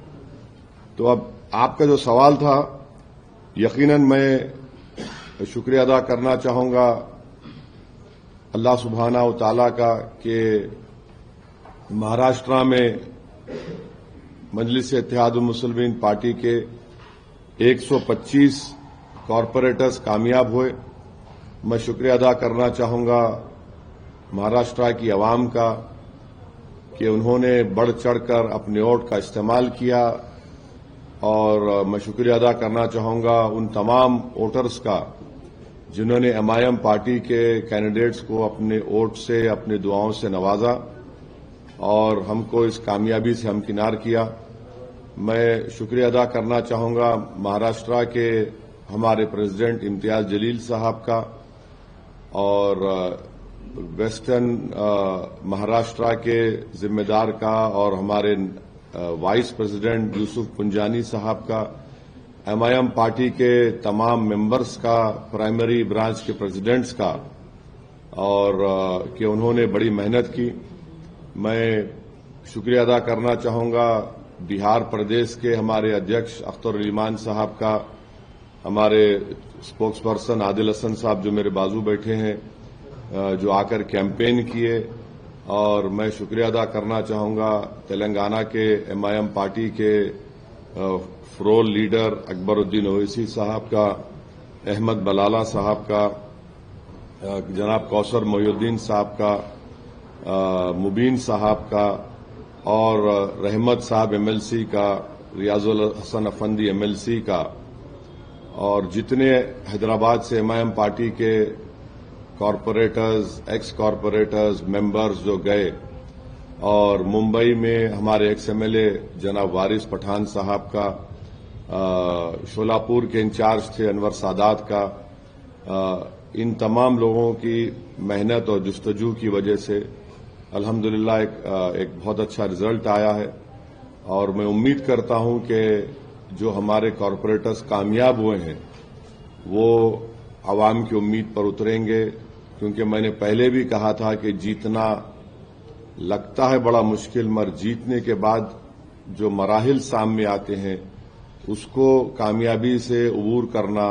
तो अब आपका जो सवाल था, यकीनन मैं शुक्रिया अदा करना चाहूंगा अल्लाह सुब्हाना व तआला का कि महाराष्ट्र में मजलिस-ए-इत्तेहादुल मुस्लिमीन पार्टी के 125 कॉरपोरेटर्स कामयाब हुए। मैं शुक्रिया अदा करना चाहूंगा महाराष्ट्र की आवाम का कि उन्होंने बढ़ चढ़कर अपने वोट का इस्तेमाल किया, और मैं शुक्रिया अदा करना चाहूंगा उन तमाम वोटर्स का जिन्होंने एमआईएम पार्टी के कैंडिडेट्स को अपने वोट से, अपनी दुआओं से नवाजा और हमको इस कामयाबी से हमकिनार किया। मैं शुक्रिया अदा करना चाहूंगा महाराष्ट्र के हमारे प्रेसिडेंट इम्तियाज जलील साहब का और वेस्टर्न महाराष्ट्र के जिम्मेदार का और हमारे वाइस प्रेसिडेंट यूसुफ पुंजानी साहब का, एमआईएम पार्टी के तमाम मेंबर्स का, प्राइमरी ब्रांच के प्रेसिडेंट्स का, और कि उन्होंने बड़ी मेहनत की। मैं शुक्रिया अदा करना चाहूंगा बिहार प्रदेश के हमारे अध्यक्ष अख्तर उल ईमान साहब का, हमारे स्पोक्स पर्सन आदिल हसन साहब जो मेरे बाजू बैठे हैं, जो आकर कैंपेन किए, और मैं शुक्रिया अदा करना चाहूंगा तेलंगाना के एमआईएम पार्टी के फ्रोल लीडर अकबरुद्दीन ओवैसी साहब का, अहमद बलाला साहब का, जनाब कौसर मोहिउद्दीन साहब का, मुबीन साहब का, और रहमत साहब एमएलसी का, रियाजुल हसन अफंदी एमएलसी का, और जितने हैदराबाद से एमआईएम पार्टी के कॉरपोरेटर्स, एक्स कॉरपोरेटर्स, मेंबर्स जो गए, और मुंबई में हमारे एक्स एमएलए जनाब वारिस पठान साहब का, शोलापुर के इंचार्ज थे अनवर सादात का, इन तमाम लोगों की मेहनत और जुस्तजू की वजह से अल्हम्दुलिल्लाह एक बहुत अच्छा रिजल्ट आया है। और मैं उम्मीद करता हूं कि जो हमारे कॉरपोरेटर्स कामयाब हुए हैं वो आवाम की उम्मीद पर उतरेंगे, क्योंकि मैंने पहले भी कहा था कि जीतना लगता है बड़ा मुश्किल, मगर जीतने के बाद जो मराहिल सामने आते हैं उसको कामयाबी से अबूर करना,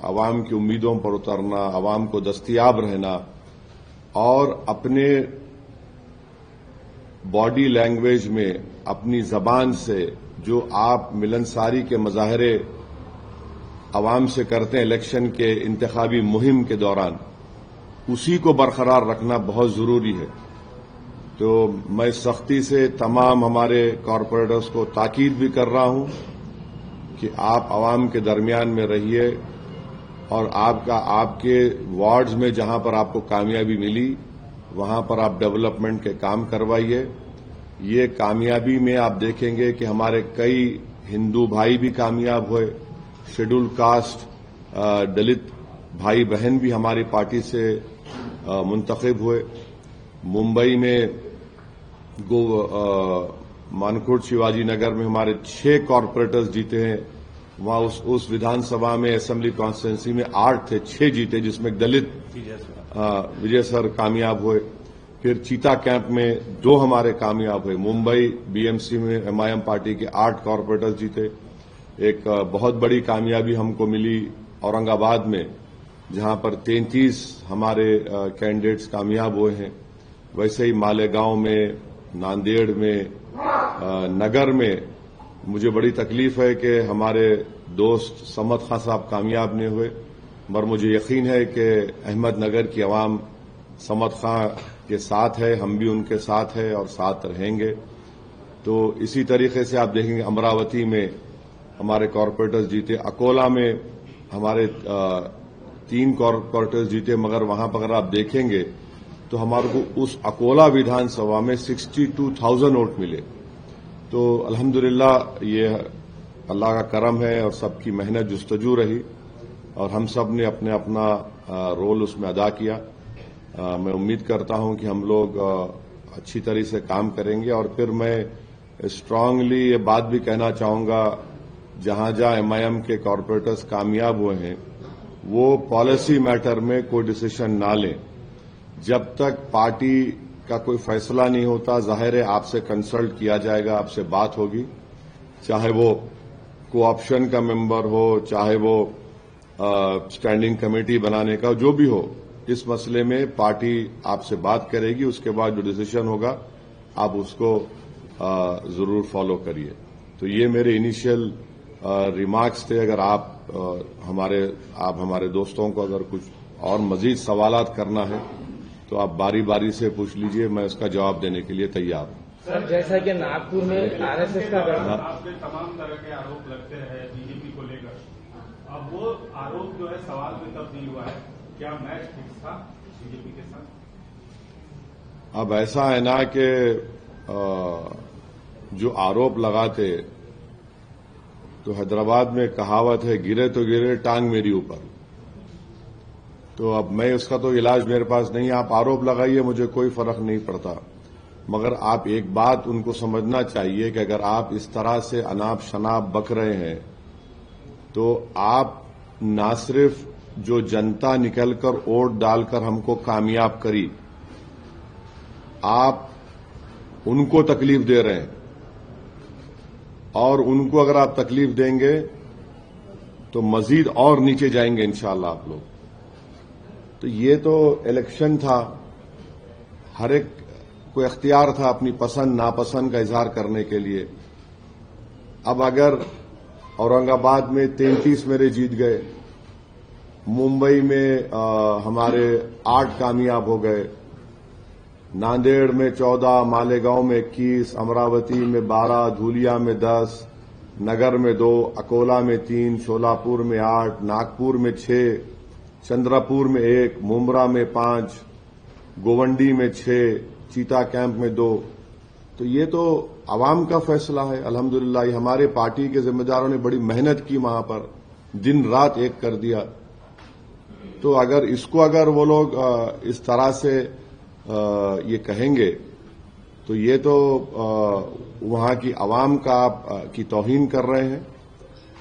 आवाम की उम्मीदों पर उतरना, आवाम को दस्तयाब रहना, और अपने बॉडी लैंग्वेज में, अपनी जबान से जो आप मिलनसारी के मजाहरे आवाम से करते हैं इलेक्शन के इंतखाबी मुहिम के दौरान, उसी को बरकरार रखना बहुत जरूरी है। तो मैं सख्ती से तमाम हमारे कॉरपोरेटर्स को ताकीद भी कर रहा हूं कि आप आवाम के दरमियान में रहिए, और आपके वार्ड्स में जहां पर आपको कामयाबी मिली वहां पर आप डेवलपमेंट के काम करवाइए। ये कामयाबी में आप देखेंगे कि हमारे कई हिंदू भाई भी कामयाब हुए, शेड्यूल कास्ट दलित भाई बहन भी हमारी पार्टी से मुंतखब हुए। मुंबई में मानकोट शिवाजी नगर में हमारे 6 कॉरपोरेटर्स जीते हैं। वहां उस विधानसभा में असेंबली कॉन्स्टिट्यूंसी में 8 थे, 6 जीते, जिसमें दलित विजय सर कामयाब हुए। फिर चीता कैंप में 2 हमारे कामयाब हुए। मुंबई बीएमसी में एमआईएम पार्टी के 8 कॉरपोरेटर्स जीते। एक बहुत बड़ी कामयाबी हमको मिली औरंगाबाद में, जहां पर 33 हमारे कैंडिडेट्स कामयाब हुए हैं। वैसे ही मालेगांव में, नांदेड़ में, नगर में मुझे बड़ी तकलीफ है कि हमारे दोस्त समद खां साहब कामयाब नहीं हुए, मगर मुझे यकीन है कि अहमदनगर की आवाम समद खां के साथ है, हम भी उनके साथ हैं और साथ रहेंगे। तो इसी तरीके से आप देखेंगे अमरावती में हमारे कॉरपोरेटर्स जीते, अकोला में हमारे 3 कॉरपोरेटर्स जीते, मगर वहां पर अगर आप देखेंगे तो हमारे को उस अकोला विधानसभा में 62,000 वोट मिले। तो अल्हम्दुलिल्लाह ये अल्लाह का करम है और सबकी मेहनत जुस्तजू रही और हम सब ने अपने अपना रोल उसमें अदा किया। मैं उम्मीद करता हूं कि हम लोग अच्छी तरह से काम करेंगे। और फिर मैं स्ट्रांगली ये बात भी कहना चाहूंगा, जहां जहां एमआईएम के कॉरपोरेटर्स कामयाब हुए हैं वो पॉलिसी मैटर में कोई डिसीजन ना लें जब तक पार्टी का कोई फैसला नहीं होता। जाहिर है आपसे कंसल्ट किया जाएगा, आपसे बात होगी, चाहे वो कोऑप्शन का मेंबर हो, चाहे वो स्टैंडिंग कमेटी बनाने का, जो भी हो, इस मसले में पार्टी आपसे बात करेगी। उसके बाद जो डिसीजन होगा आप उसको जरूर फॉलो करिए। तो ये मेरे इनिशियल रिमार्क्स थे। अगर आप हमारे दोस्तों को अगर कुछ और मजीद सवालात करना है तो आप बारी बारी से पूछ लीजिए, मैं उसका जवाब देने के लिए तैयार हूं। सर, जैसा कि नागपुर में आरएसएस का आप पे तमाम तरह के आरोप लगते हैं बीजेपी को लेकर, अब वो आरोप जो है सवाल में तब्दील हुआ है, क्या मैच फिक्स था बीजेपी के साथ? अब ऐसा है ना कि जो आरोप लगाते, तो हैदराबाद में कहावत है, गिरे तो गिरे टांग मेरी ऊपर। तो अब मैं उसका तो इलाज मेरे पास नहीं। आप आरोप लगाइए, मुझे कोई फर्क नहीं पड़ता, मगर आप एक बात उनको समझना चाहिए कि अगर आप इस तरह से अनाप शनाप बक रहे हैं तो आप ना सिर्फ जो जनता निकलकर वोट डालकर हमको कामयाब करी, आप उनको तकलीफ दे रहे हैं। और उनको अगर आप तकलीफ देंगे तो मजीद और नीचे जाएंगे इंशाअल्लाह आप लोग। तो ये तो इलेक्शन था, हर एक को इख्तियार था अपनी पसंद नापसंद का इजहार करने के लिए। अब अगर औरंगाबाद में 33 मेरे जीत गए, मुंबई में हमारे 8 कामयाब हो गए, नांदेड़ में 14, मालेगांव में 21, अमरावती में 12, धुलिया में 10, नगर में 2, अकोला में 3, शोलापुर में 8, नागपुर में 6, चंद्रपुर में 1, मुमरा में 5, गोवंडी में 6, चीता कैंप में 2। तो ये तो आवाम का फैसला है। अल्हम्दुलिल्लाह ये हमारे पार्टी के जिम्मेदारों ने बड़ी मेहनत की, वहां पर दिन रात एक कर दिया। तो अगर वो लोग इस तरह से ये कहेंगे तो ये तो वहां की आवाम की तौहीन कर रहे हैं।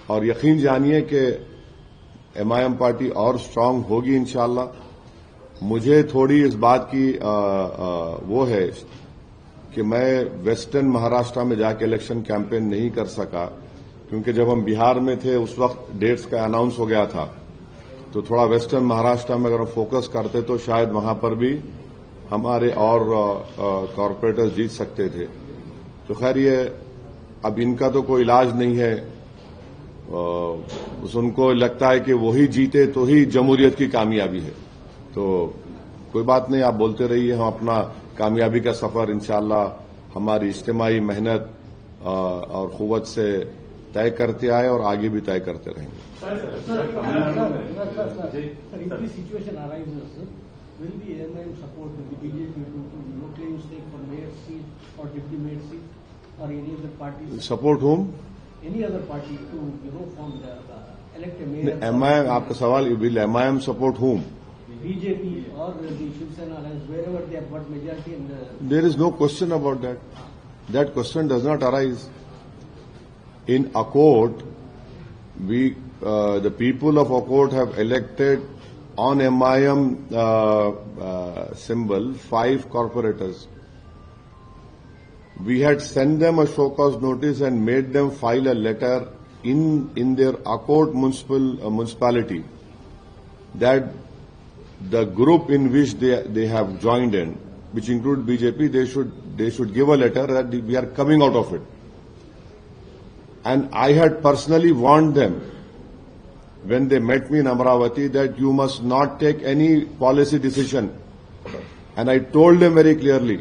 और यकीन जानिए कि एमआईएम पार्टी और स्ट्रांग होगी इंशाअल्लाह। मुझे थोड़ी इस बात की वो है कि मैं वेस्टर्न महाराष्ट्र में जाके इलेक्शन कैंपेन नहीं कर सका, क्योंकि जब हम बिहार में थे उस वक्त डेट्स का अनाउंस हो गया था। तो थोड़ा वेस्टर्न महाराष्ट्र में अगर हम फोकस करते तो शायद वहां पर भी हमारे और कॉरपोरेटर्स जीत सकते थे। तो खैर ये अब इनका तो कोई इलाज नहीं है। उनको लगता है कि वही जीते तो ही जमहूरियत की कामयाबी है। तो कोई बात नहीं, आप बोलते रहिए, हम अपना कामयाबी का सफर इंशाअल्लाह हमारी इज्तिमाई मेहनत और कुव्वत से तय करते आए और आगे भी तय करते रहेंगे। Will the MIM support the BJP to claim stake for mayor seat or deputy mayor seat or any other parties? Support whom? Any other party to form the elect a mayor? MIM, आपका सवाल, will MIM support whom? BJP or the Shiv Sena alliance, wherever they have got majority in the. There is no question about that. That question does not arise. In Akot, the people of Akot have elected on MIM symbol 5 corporators. We had sent them a show cause notice and made them file a letter in their Akot municipality that the group in which they have joined in, which include BJP, they should give a letter that we are coming out of it. And I had personally warned them when they met me in Amravati that you must not take any policy decision. And I told them very clearly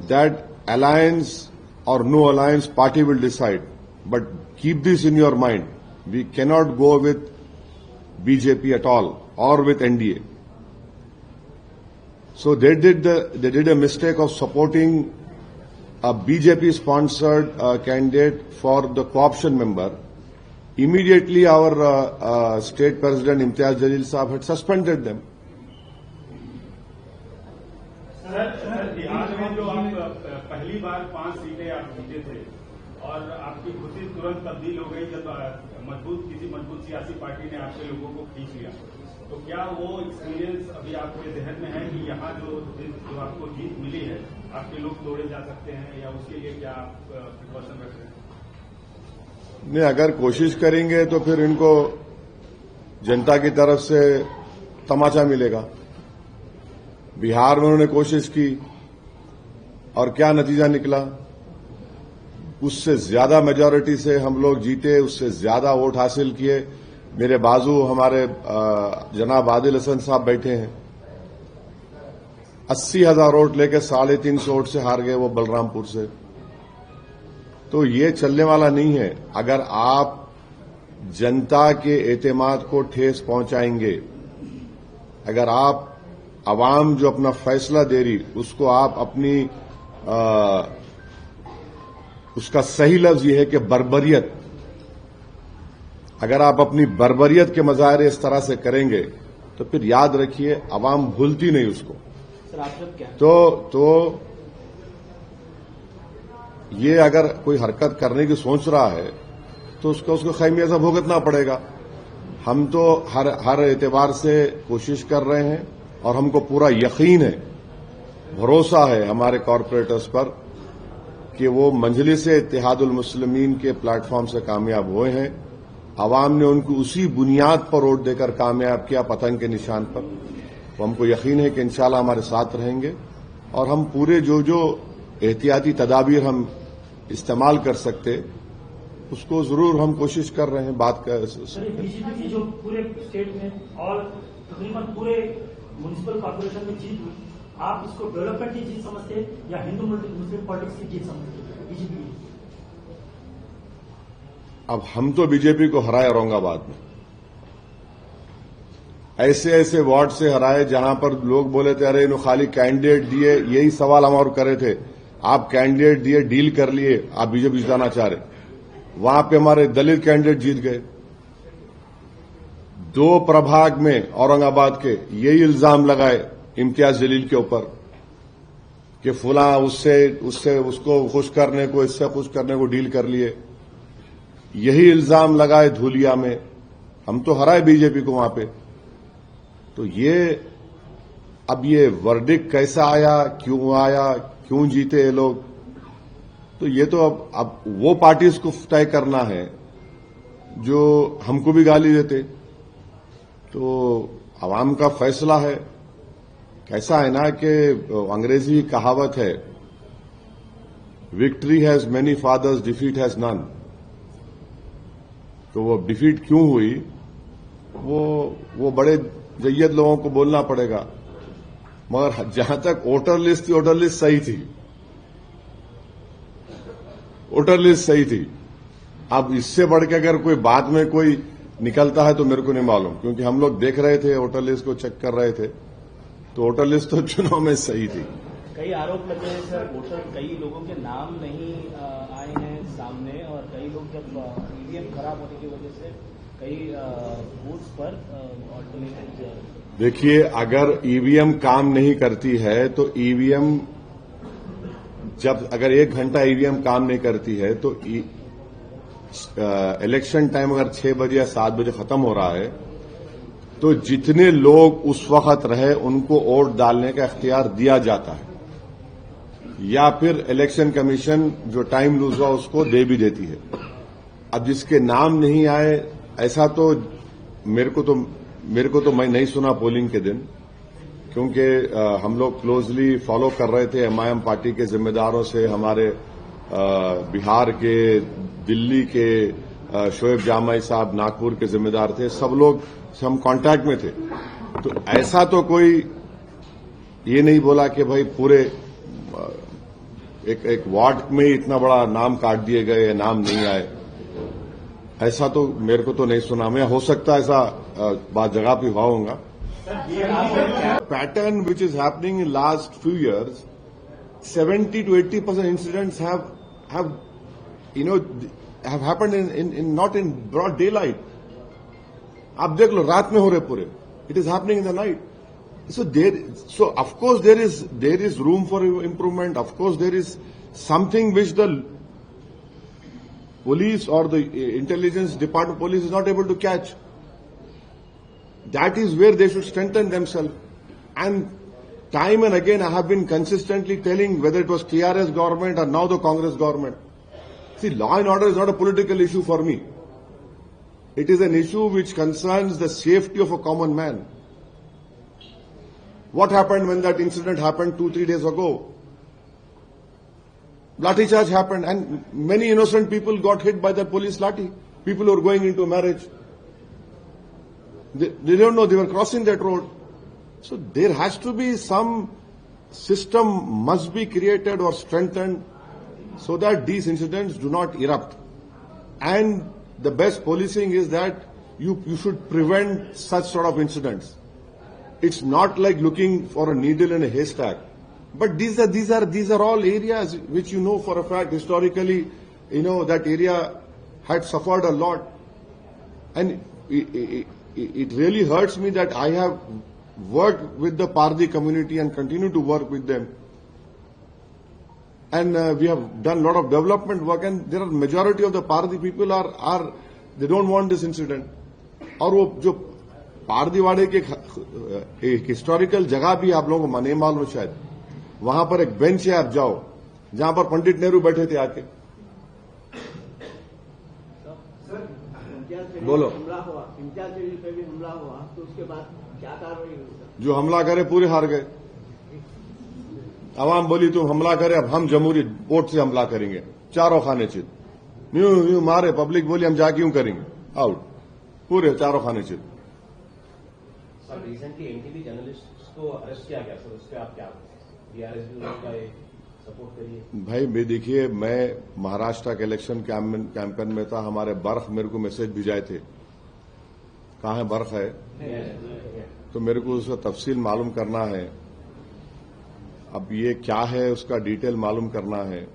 that alliance or no alliance, party will decide. But keep this in your mind. We cannot go with BJP at all or with NDA. So they did a mistake of supporting a BJP-sponsored candidate for the co-option member. Immediately, our state president Imtiaz Jalil Saab had suspended them. Sir, Bihar में जो आप पहली बार 5 सीटें आप जीते थे और आपकी खुशी तुरंत तब्दील हो गई जब किसी मजबूत सियासी पार्टी ने आपके लोगों को खींच लिया, तो क्या वो एक्सपीरियंस अभी आपके जहन में है कि यहाँ जो आपको जीत मिली है आपके लोग तोड़े जा सकते हैं, या उसके लिए क्या आप प्रिकॉशन रख रहे हैं? नहीं, अगर कोशिश करेंगे तो फिर इनको जनता की तरफ से तमाचा मिलेगा। बिहार में उन्होंने कोशिश की और क्या नतीजा निकला? उससे ज्यादा मेजॉरिटी से हम लोग जीते, उससे ज्यादा वोट हासिल किए। मेरे बाजू हमारे जनाब आदिल हसन साहब बैठे हैं, 80,000 वोट लेके 350 वोट से हार गए वो बलरामपुर से। तो ये चलने वाला नहीं है। अगर आप जनता के एतमाद को ठेस पहुंचाएंगे, अगर आप आवाम जो अपना फैसला दे रही उसको आप अपनी उसका सही लफ्ज ये है कि बर्बरियत, अगर आप अपनी बर्बरियत के मजाहरे इस तरह से करेंगे तो फिर याद रखिए आवाम भूलती नहीं उसको। सर आप लोग क्या तो ये अगर कोई हरकत करने की सोच रहा है तो उसको खैमियाजा भुगतना पड़ेगा। हम तो हर एतबार से कोशिश कर रहे हैं और हमको पूरा यकीन है, भरोसा है हमारे कॉरपोरेटर्स पर कि वो मजलिस इत्तेहादुल मुस्लिमीन के प्लेटफॉर्म से कामयाब हुए हैं। आवाम ने उनको उसी बुनियाद पर वोट देकर कामयाब किया, पतंग के निशान पर। तो हमको यकीन है कि इंशाल्लाह हमारे साथ रहेंगे और हम पूरे जो एहतियाती तदाबीर हम इस्तेमाल कर सकते उसको जरूर हम कोशिश कर रहे हैं। बात कर बीजेपी की जो पूरे स्टेट में और तकरीबन पूरे म्युनिसिपल कॉर्पोरेशन में जीत हुई, आप इसको डेवलपमेंट की जीत समझते हैं या हिंदू मुस्लिम पॉलिटिक्स की जीत समझते हैं बीजेपी? अब हम तो बीजेपी को हराए औरंगाबाद में, ऐसे वार्ड से हराए जहां पर लोग बोले थे अरे इन्होंने खाली कैंडिडेट दिए। यही सवाल हम और करे थे, आप कैंडिडेट दिए, डील कर लिए, आप बीजेपी जिताना चाह रहे। वहां पे हमारे दलित कैंडिडेट जीत गए। 2 प्रभाग में औरंगाबाद के यही इल्जाम लगाए इम्तियाज जलील के ऊपर कि फुला उससे उसको खुश करने को, इससे खुश करने को डील कर लिए। यही इल्जाम लगाए धूलिया में, हम तो हराए बीजेपी को वहां पे। तो अब ये वर्डिक्ट कैसा आया, क्यों जीते ये लोग, तो ये तो अब वो पार्टीज को तय करना है जो हमको भी गाली देते। तो आवाम का फैसला है। कैसा है ना कि अंग्रेजी कहावत है, victory has many fathers, defeat has none. तो वो डिफीट क्यों हुई, वो बड़े जय्यद लोगों को बोलना पड़ेगा। मगर जहां तक वोटर लिस्ट थी, वोटर लिस्ट सही थी, वोटर लिस्ट सही थी। अब इससे बढ़ के अगर कोई बाद में कोई निकलता है तो मेरे को नहीं मालूम, क्योंकि हम लोग देख रहे थे, वोटर लिस्ट को चेक कर रहे थे, तो वोटर लिस्ट तो चुनाव में सही थी। कई आरोप लगे हैं सर, वोटर कई लोगों के नाम नहीं आए हैं सामने, और कई लोग जब ईवीएम खराब होने की वजह से कई बूथ्स पर ऑल्टरनेटिव। देखिए, अगर ईवीएम काम नहीं करती है तो ईवीएम अगर 1 घंटा ईवीएम काम नहीं करती है तो इलेक्शन टाइम अगर 6 बजे या 7 बजे खत्म हो रहा है तो जितने लोग उस वक्त रहे उनको वोट डालने का इख्तियार दिया जाता है, या फिर इलेक्शन कमीशन जो टाइम लूज हुआ उसको दे भी देती है। अब जिसके नाम नहीं आए, ऐसा तो मेरे को तो मैं नहीं सुना पोलिंग के दिन, क्योंकि हम लोग क्लोजली फॉलो कर रहे थे एमआईएम पार्टी के जिम्मेदारों से, हमारे बिहार के, दिल्ली के शोएब जामाई साहब नागपुर के जिम्मेदार थे, सब लोग से हम कांटेक्ट में थे। तो ऐसा तो कोई ये नहीं बोला कि भाई पूरे एक वार्ड में इतना बड़ा नाम काट दिए गए, नाम नहीं आए, ऐसा तो मेरे को तो नहीं सुना। मैं हो सकता है ऐसा बात जगह पे हुआ होगा। Pattern which is happening in last few years, 70 to 80% incidents have happened in not in broad daylight. आप देख लो, रात में हो रहे पूरे. It is happening in the night. So of course there is room for improvement. Of course there is something which the police or the intelligence department police is not able to catch. That is where they should strengthen themselves. And time and again I have been consistently telling, whether it was TRS government or now the Congress government, see, law and order is not a political issue for me. It is an issue which concerns the safety of a common man. What happened when that incident happened 2-3 days ago? Lathi charge happened and many innocent people got hit by the police lathi. People who were going into marriage. They don't know, they were crossing that road. So there has to be some system must be created or strengthened so that these incidents do not erupt. And the best policing is that you should prevent such sort of incidents. It's not like looking for a needle in a haystack. But these are all areas which you know for a fact historically, that area had suffered a lot. And it really hurts me that I have worked with the Pardi community and continue to work with them. And we have done a lot of development work, and there are majority of the Pardi people are they don't want this incident. और वो जो पारदीवाड़े के एक historical जगह भी आप लोगों को नहीं मालूम शायद, वहां पर एक बेंच है, आप जाओ, जहां पर पंडित नेहरू बैठे थे आके। बोलो। हमला हुआ, इम्तियाज जलील पे भी हमला हुआ, तो उसके बाद क्या कार्रवाई हुई? जो हमला करे पूरे हार गए। आवाम बोली तुम हमला करे, अब हम जमहूरी वोट से हमला करेंगे, चारों खाने चित यूं मारे। पब्लिक बोली हम जा क्यों करेंगे, आउट, पूरे चारों खाने चित। सर रिसेंटली एनटीवी जर्नलिस्ट को अरेस्ट किया गया, सर उस पर आप क्या डीआरएस का सपोर्ट करिए? भाई देखिए, मैं महाराष्ट्र के इलेक्शन कैंपेन में था, हमारे बर्ख मेरे को मैसेज भिजाए थे, कहाँ है बर्ख है, तो मेरे को उसका तफसील मालूम करना है। अब ये क्या है उसका डिटेल मालूम करना है।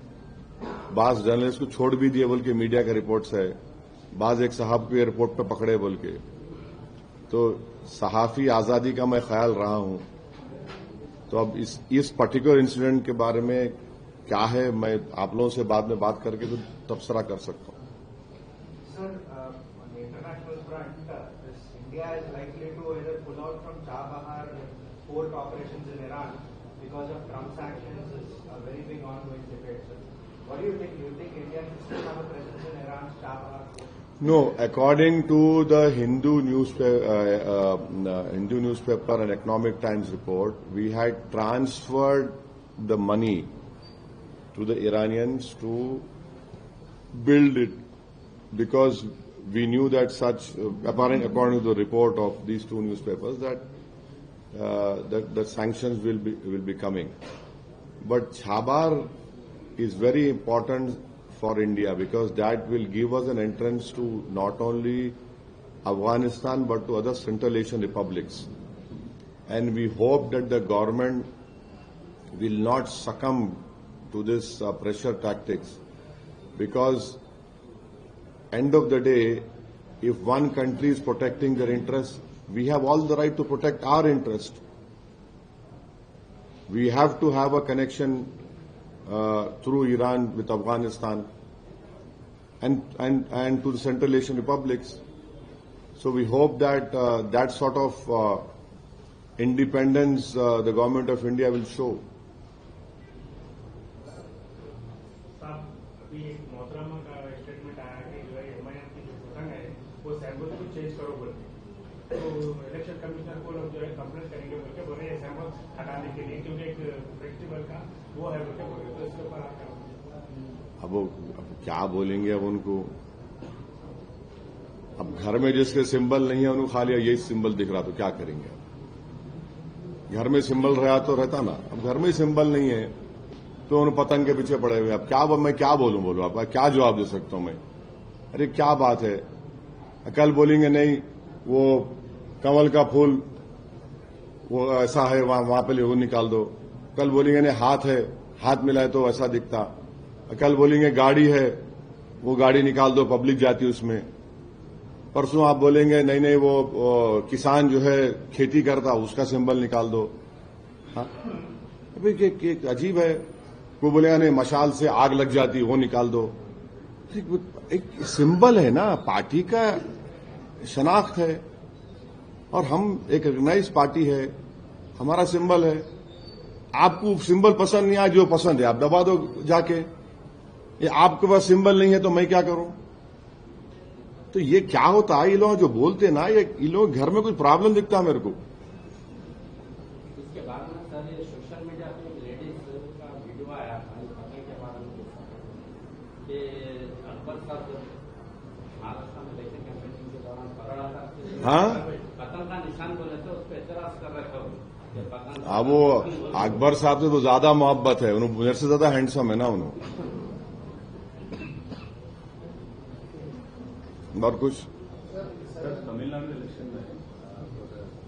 बाज जर्नलिस्ट को छोड़ भी दिए बोल के मीडिया का रिपोर्ट्स है, बाज एक साहब को एयरपोर्ट पे पकड़े बोल के। तो सहाफी आजादी का मैं ख्याल रहा हूं, तो अब इस पर्टिकुलर इंसिडेंट के बारे में क्या है, मैं आप लोगों से बाद में बात करके तो तबसरा कर सकता हूं। Sir, on the international front, India is likely to either pull out from Chabahar port operations in Iran because of Trump's actions is a very big ongoing debate. So what do you think? Do you think India should still have a presence in Iran's Chabahar port? No, according to the Hindu newspaper and Economic Times report, we had transferred the money to the Iranians to build it, because we knew that according to the report of these two newspapers, that the sanctions will be coming. But Chabahar is very important for India, because that will give us an entrance to not only Afghanistan but to other Central Asian republics. And we hope that the government will not succumb to this pressure tactics, because end of the day, if one country is protecting their interests, we have all the right to protect our interest. We have to have a connection through Iran with Afghanistan and to the Central Asian republics. So we hope that that sort of independence the government of India will show. अभी एक मोहतरमा का statement आया कि जो है MIM की जो घोषणा है वो सैंपल को चेंज करो बोल के, तो इलेक्शन कमिश्नर को लोग जो है कंप्लेंट करेंगे बोल के बोले सैंपल हटाने के लिए, क्योंकि एक फेस्टिवल का वो है बोल के बोले, तो इसके ऊपर आप अब क्या बोलेंगे अब उनको? अब घर में जिसके सिंबल नहीं है उनको खाली यही सिंबल दिख रहा, तो क्या करेंगे? घर में सिंबल रहा तो रहता ना, अब घर में सिंबल नहीं है तो उन पतंग के पीछे पड़े हुए। अब मैं क्या बोलूं आपका क्या जवाब दे सकता हूं मैं? अरे क्या बात है, कल बोलेंगे नहीं वो कमल का फूल वो ऐसा है वहां पे लोगों निकाल दो, कल बोलेंगे नहीं हाथ है, हाथ मिलाए तो ऐसा दिखता, कल बोलेंगे गाड़ी है वो गाड़ी निकाल दो पब्लिक जाती उसमें, परसों आप बोलेंगे नहीं वो किसान जो है खेती करता उसका सिंबल निकाल दो। हाँ एक अजीब है, कोई बोलेगा नहीं मशाल से आग लग जाती वो निकाल दो। एक सिंबल है ना, पार्टी का शनाख्त है और हम एक रिकग्नाइज पार्टी है, हमारा सिंबल है। आपको सिंबल पसंद नहीं आया, जो पसंद है आप दबा दो जाके, ये आपके पास सिंबल नहीं है तो मैं क्या करूं? तो ये क्या होता है, ये लोग जो बोलते ना, ये लोग घर में कुछ प्रॉब्लम दिखता है मेरे को। इसके बाद में सर ये सोशल मीडिया पे लेडीज का वीडियो आया था पतंग के बारे में कि अकबर साहब महाराष्ट्र में इलेक्शन कैंपेनिंग के दौरान कर रहा था, हाँ पतंग का निशान बोले थे, उस पर एतराज कर रहे थे। अब वो अकबर साहब से तो ज्यादा मोहब्बत है, उन्होंने मेरे से ज्यादा हैंडसम है ना उन्होंने। और कुछ तमिलनाडु इलेक्शन में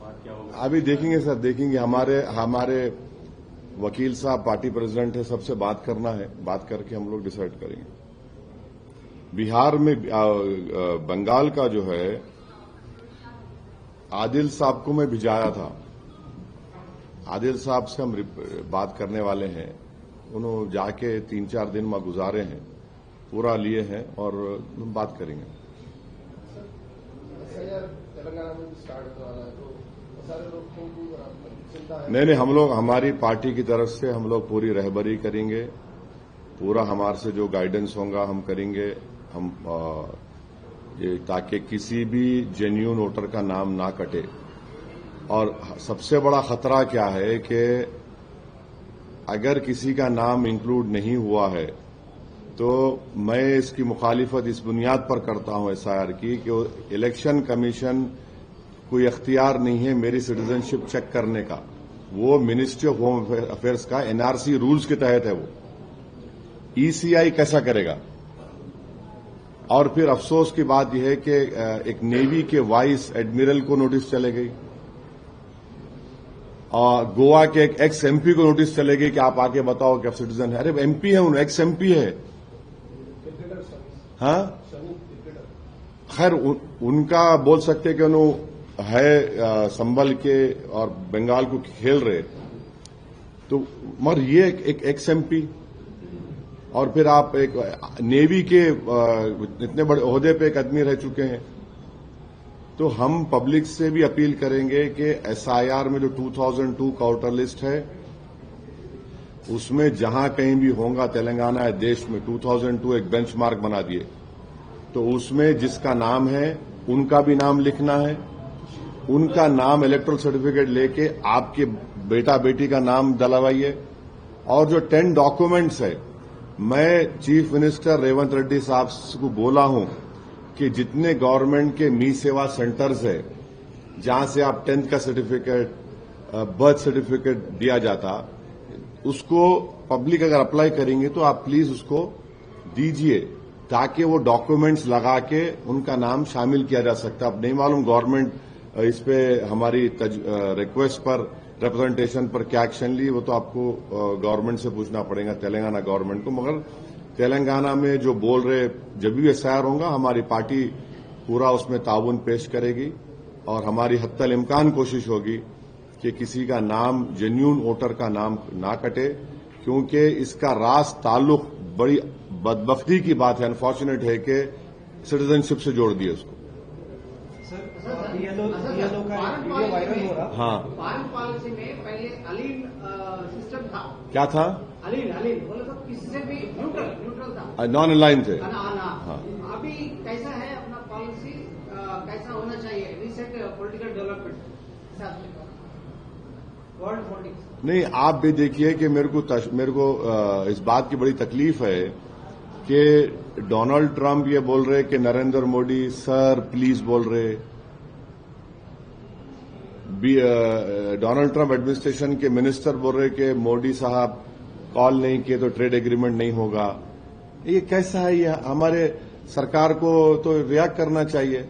बात क्या होगा अभी देखेंगे सर, देखेंगे। हमारे वकील साहब पार्टी प्रेसिडेंट है, सबसे बात करना है, बात करके हम लोग डिसाइड करेंगे। बिहार में बंगाल का जो है आदिल साहब को मैं भिजाया था, आदिल साहब से हम बात करने वाले हैं। उन्होंने जाके 3-4 दिन में गुजारे हैं, पूरा लिए हैं और हम बात करेंगे। तेलंगाना में स्टार्ट होने वाला है तो सारे लोग चिंता है। नहीं हम लोग हमारी पार्टी की तरफ से हम लोग पूरी रहबरी करेंगे, पूरा हमारे से जो गाइडेंस होगा हम करेंगे, हम ताकि किसी भी जेन्युइन वोटर का नाम ना कटे। और सबसे बड़ा खतरा क्या है कि अगर किसी का नाम इंक्लूड नहीं हुआ है तो मैं इसकी मुखालिफत इस बुनियाद पर करता हूं एसआईआर की कि इलेक्शन कमीशन कोई अख्तियार नहीं है मेरी सिटीजनशिप चेक करने का, वो मिनिस्ट्री ऑफ होम अफेयर्स का एनआरसी रूल्स के तहत है। वो ईसीआई कैसा करेगा? और फिर अफसोस की बात यह है कि एक नेवी के वाइस एडमिरल को नोटिस चले गई और गोवा के एक एक्स एमपी को नोटिस चले गई कि आप आके बताओ कि आप सिटीजन है। अरे एमपी है, उन्हें एक्स एमपी है। हाँ खैर उनका बोल सकते कि उन्होंने है संभल के और बंगाल को खेल रहे, तो मगर ये एक एक्स एमपी और फिर आप एक नेवी के इतने बड़े ओहदे पे एक आदमी रह चुके हैं। तो हम पब्लिक से भी अपील करेंगे कि एसआईआर में जो 2002 का वोटर लिस्ट है उसमें जहां कहीं भी होगा तेलंगाना या देश में 2002 एक बेंचमार्क बना दिए, तो उसमें जिसका नाम है उनका भी नाम लिखना है, उनका नाम इलेक्टोरल सर्टिफिकेट लेके आपके बेटा बेटी का नाम डलवाइए। और जो 10 डॉक्यूमेंट्स है, मैं चीफ मिनिस्टर रेवंत रेड्डी साहब को बोला हूं कि जितने गवर्नमेंट के मी सेवा सेंटर्स है जहां से आप 10th का सर्टिफिकेट, बर्थ सर्टिफिकेट दिया जाता, उसको पब्लिक अगर अप्लाई करेंगे तो आप प्लीज उसको दीजिए ताकि वो डॉक्यूमेंट्स लगा के उनका नाम शामिल किया जा सकता है। अब नहीं मालूम गवर्नमेंट इस पे हमारी रिक्वेस्ट पर रिप्रेजेंटेशन पर क्या एक्शन ली, वो तो आपको गवर्नमेंट से पूछना पड़ेगा, तेलंगाना गवर्नमेंट को। मगर तेलंगाना में जो बोल रहे, जब भी एसआईआर होगा हमारी पार्टी पूरा उसमें ताउन पेश करेगी और हमारी हत्तल इम्कान कोशिश होगी कि किसी का नाम, जेन्युइन वोटर का नाम ना कटे, क्योंकि इसका रास ताल्लुक बड़ी बदबख्ती की बात है, अनफॉर्चुनेट है कि सिटीजनशिप से जोड़ दिए उसको। हाँ फॉरेन पॉलिसी में पहले अलीन सिस्टम था। क्या था? अलीन बोले तो किसी से भी न्यूट्रल था, नॉन अलाइन थे। हाँ। अभी कैसा है अपना पॉलिसी, कैसा होना चाहिए recent political development world politics? नहीं, आप भी देखिए कि मेरे को इस बात की बड़ी तकलीफ है कि डोनाल्ड ट्रंप ये बोल रहे कि नरेंद्र मोदी सर प्लीज बोल रहे, डोनाल्ड ट्रंप एडमिनिस्ट्रेशन के मिनिस्टर बोल रहे कि मोदी साहब कॉल नहीं किए तो ट्रेड एग्रीमेंट नहीं होगा। ये कैसा है? ये हमारे सरकार को तो रिएक्ट करना चाहिए।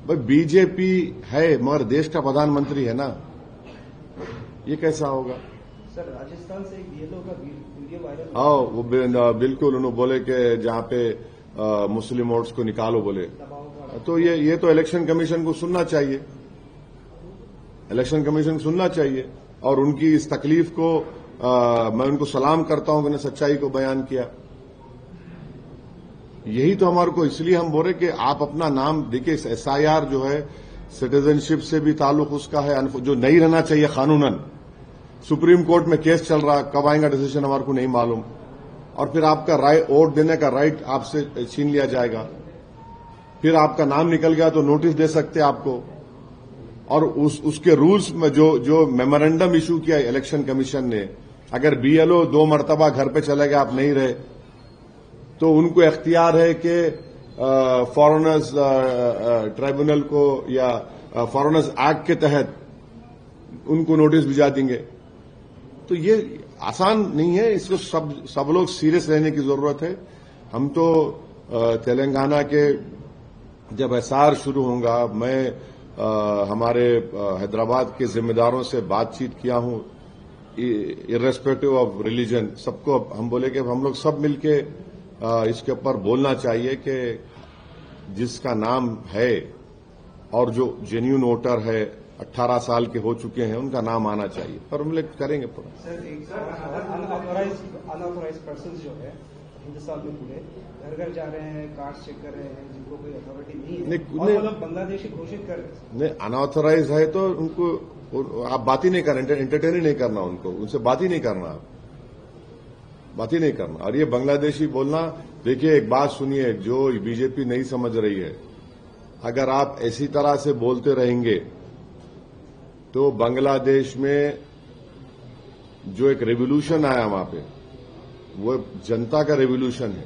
भाई बीजेपी है मगर देश का प्रधानमंत्री है ना, ये कैसा होगा? सर राजस्थान से एक बीएलओ का वीडियो वायरल वो बिल्कुल उन्होंने बोले कि जहां पे मुस्लिम वोट्स को निकालो बोले, तो ये तो इलेक्शन कमीशन को सुनना चाहिए, इलेक्शन कमीशन को सुनना चाहिए। और उनकी इस तकलीफ को मैं उनको सलाम करता हूं कि उन्होंने सच्चाई को बयान किया। यही तो हमारे को, इसलिए हम बोल रहे कि आप अपना नाम देखिए, एसआईआर जो है सिटीजनशिप से भी ताल्लुक उसका है, जो नहीं रहना चाहिए कानूनन। सुप्रीम कोर्ट में केस चल रहा, कब आएगा डिसीजन हमारे को नहीं मालूम। और फिर आपका वोट देने का राइट आपसे छीन लिया जाएगा। फिर आपका नाम निकल गया तो नोटिस दे सकते आपको। और उसके रूल्स में जो मेमोरेंडम इशू किया इलेक्शन कमीशन ने, अगर बीएलओ 2 मरतबा घर पे चले गए, आप नहीं रहे, तो उनको इख्तियार है कि फॉरेनर्स ट्राइब्यूनल को या फॉरेनर्स एक्ट के तहत उनको नोटिस भिजा देंगे। तो ये आसान नहीं है, इसको सब लोग सीरियस रहने की जरूरत है। हम तो तेलंगाना के जब एसआर शुरू होगा, मैं हमारे हैदराबाद के जिम्मेदारों से बातचीत किया हूं, इर्रेस्पेक्टिव ऑफ रिलीजन, सबको हम बोले कि हम लोग सब मिलके इसके ऊपर बोलना चाहिए कि जिसका नाम है और जो जेन्युइन वोटर है 18 साल के हो चुके हैं, उनका नाम आना चाहिए। पर हम लोग करेंगे पूरा। सर एक अनऑथोराइज पर्सन जो है हिंदुस्तान में पूरे घर घर जा रहे हैं, कार्ड चेक कर रहे हैं, जिनको कोई अथॉरिटी नहीं है, और मतलब बांग्लादेशी घोषित कर रहे हैं। नहीं, अनऑथोराइज है तो उनको आप बात ही नहीं करना, एंटरटेन ही नहीं करना, उनको उनसे बात ही नहीं करना, बात ही नहीं करना। और ये बांग्लादेशी बोलना, देखिए एक बात सुनिए, जो बीजेपी नहीं समझ रही है, अगर आप ऐसी तरह से बोलते रहेंगे तो बांग्लादेश में जो एक रेवोल्यूशन आया वहां पे, वो जनता का रेवोल्यूशन है।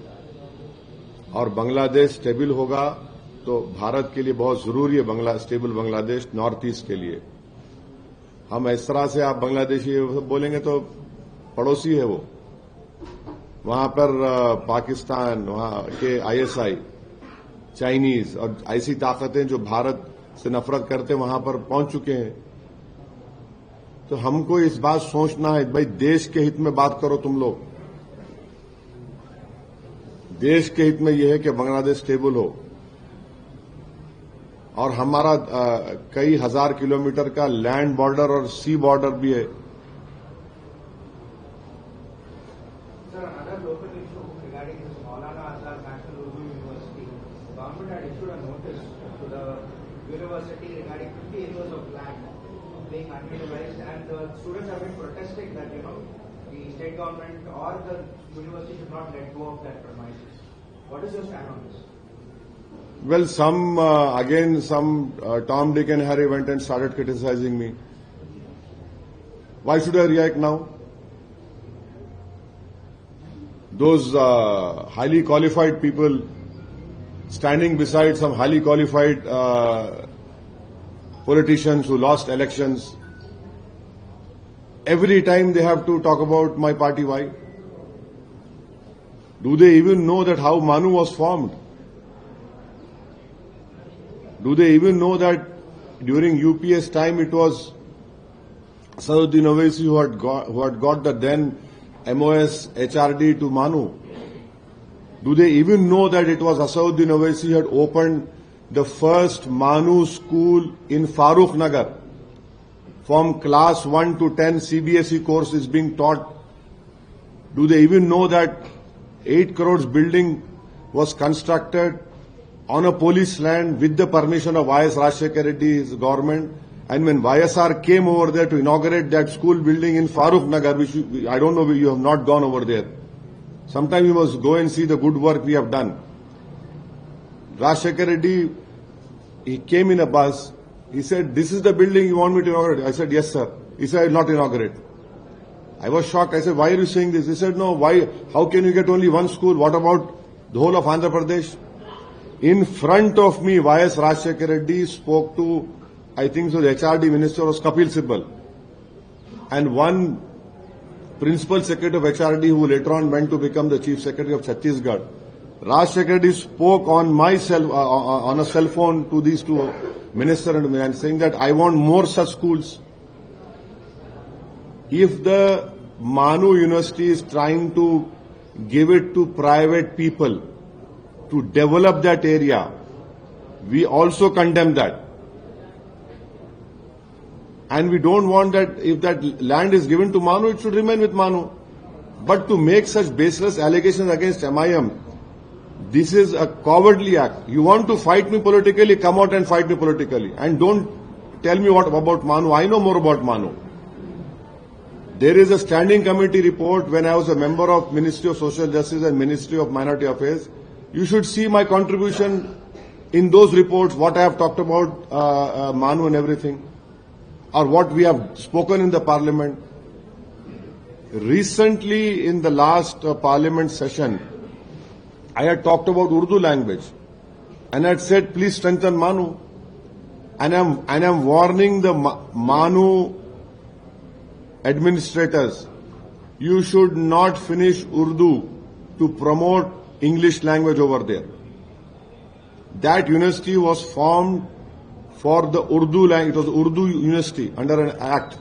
और बांग्लादेश स्टेबल होगा तो भारत के लिए बहुत जरूरी है स्टेबल बांग्लादेश, नॉर्थ ईस्ट के लिए। हम इस तरह से आप बांग्लादेशी बोलेंगे तो पड़ोसी है वो, वहां पर पाकिस्तान, वहां के आईएसआई, चाइनीज और ऐसी ताकतें जो भारत से नफरत करते वहां पर पहुंच चुके हैं। तो हमको इस बात सोचना है, भाई देश के हित में बात करो तुम लोग। देश के हित में यह है कि बांग्लादेश स्टेबल हो। और हमारा कई हजार किलोमीटर का लैंड बॉर्डर और सी बॉर्डर भी है। University regarding 50 acres of land being unutilized, and the students have been protesting that the state government or the university should not let go of that premises. What is your stand on this? Well, some Tom, Dick and Harry went and started criticizing me. Why should I react now? Those highly qualified people standing beside some highly qualified politicians who lost elections, every time they have to talk about my party. Why? Do they even know that how Manu was formed? Do they even know that during UPS time it was Asaduddin Owaisi who had got the then MOS HRD to Manu? Do they even know that it was Asaduddin Owaisi who had opened the first Manu school in Farooq Nagar? From class 1 to 10 CBSE course is being taught. Do they even know that 8 crores building was constructed on a police land with the permission of YS Rajshekar Reddy's government? And when YSR came over there to inaugurate that school building in Farooq Nagar, which I don't know, you have not gone over there. Sometime you must go and see the good work we have done. Rajshekar Reddy, he came in a bus. He said, "This is the building you want me to inaugurate?" I said, "Yes, sir." He said, "I will not inaugurate." I was shocked. I said, "Why are you saying this?" He said, "No, why? How can you get only one school? What about the whole of Andhra Pradesh?" In front of me, YS Rajshekar Reddy spoke to, I think so, the HRD minister was Kapil Sibal. And one Principal Secretary of HRD, who later on went to become the Chief Secretary of Chhattisgarh, Raj Secretary spoke on on a cell phone to these two ministers and saying that I want more such schools. If the Manu University is trying to give it to private people to develop that area, we also condemn that. And we don't want that if that land is given to Manu, it should remain with Manu. But to make such baseless allegations against MIM, this is a cowardly act. You want to fight me politically, come out and fight me politically. And don't tell me what about Manu. I know more about Manu. There is a standing committee report when I was a member of Ministry of Social Justice and Ministry of Minority Affairs. You should see my contribution in those reports, what I have talked about Manu and everything, or what we have spoken in the parliament. Recently, in the last parliament session, I had talked about Urdu language, and I had said, please strengthen Manu. And I'm warning the Manu administrators, you should not finish Urdu to promote English language over there. That university was formed for the Urdu language. It was Urdu University under an act.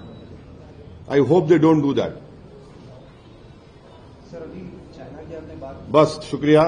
I hope they don't do that. Sir अभी China की आपने बात बस शुक्रिया.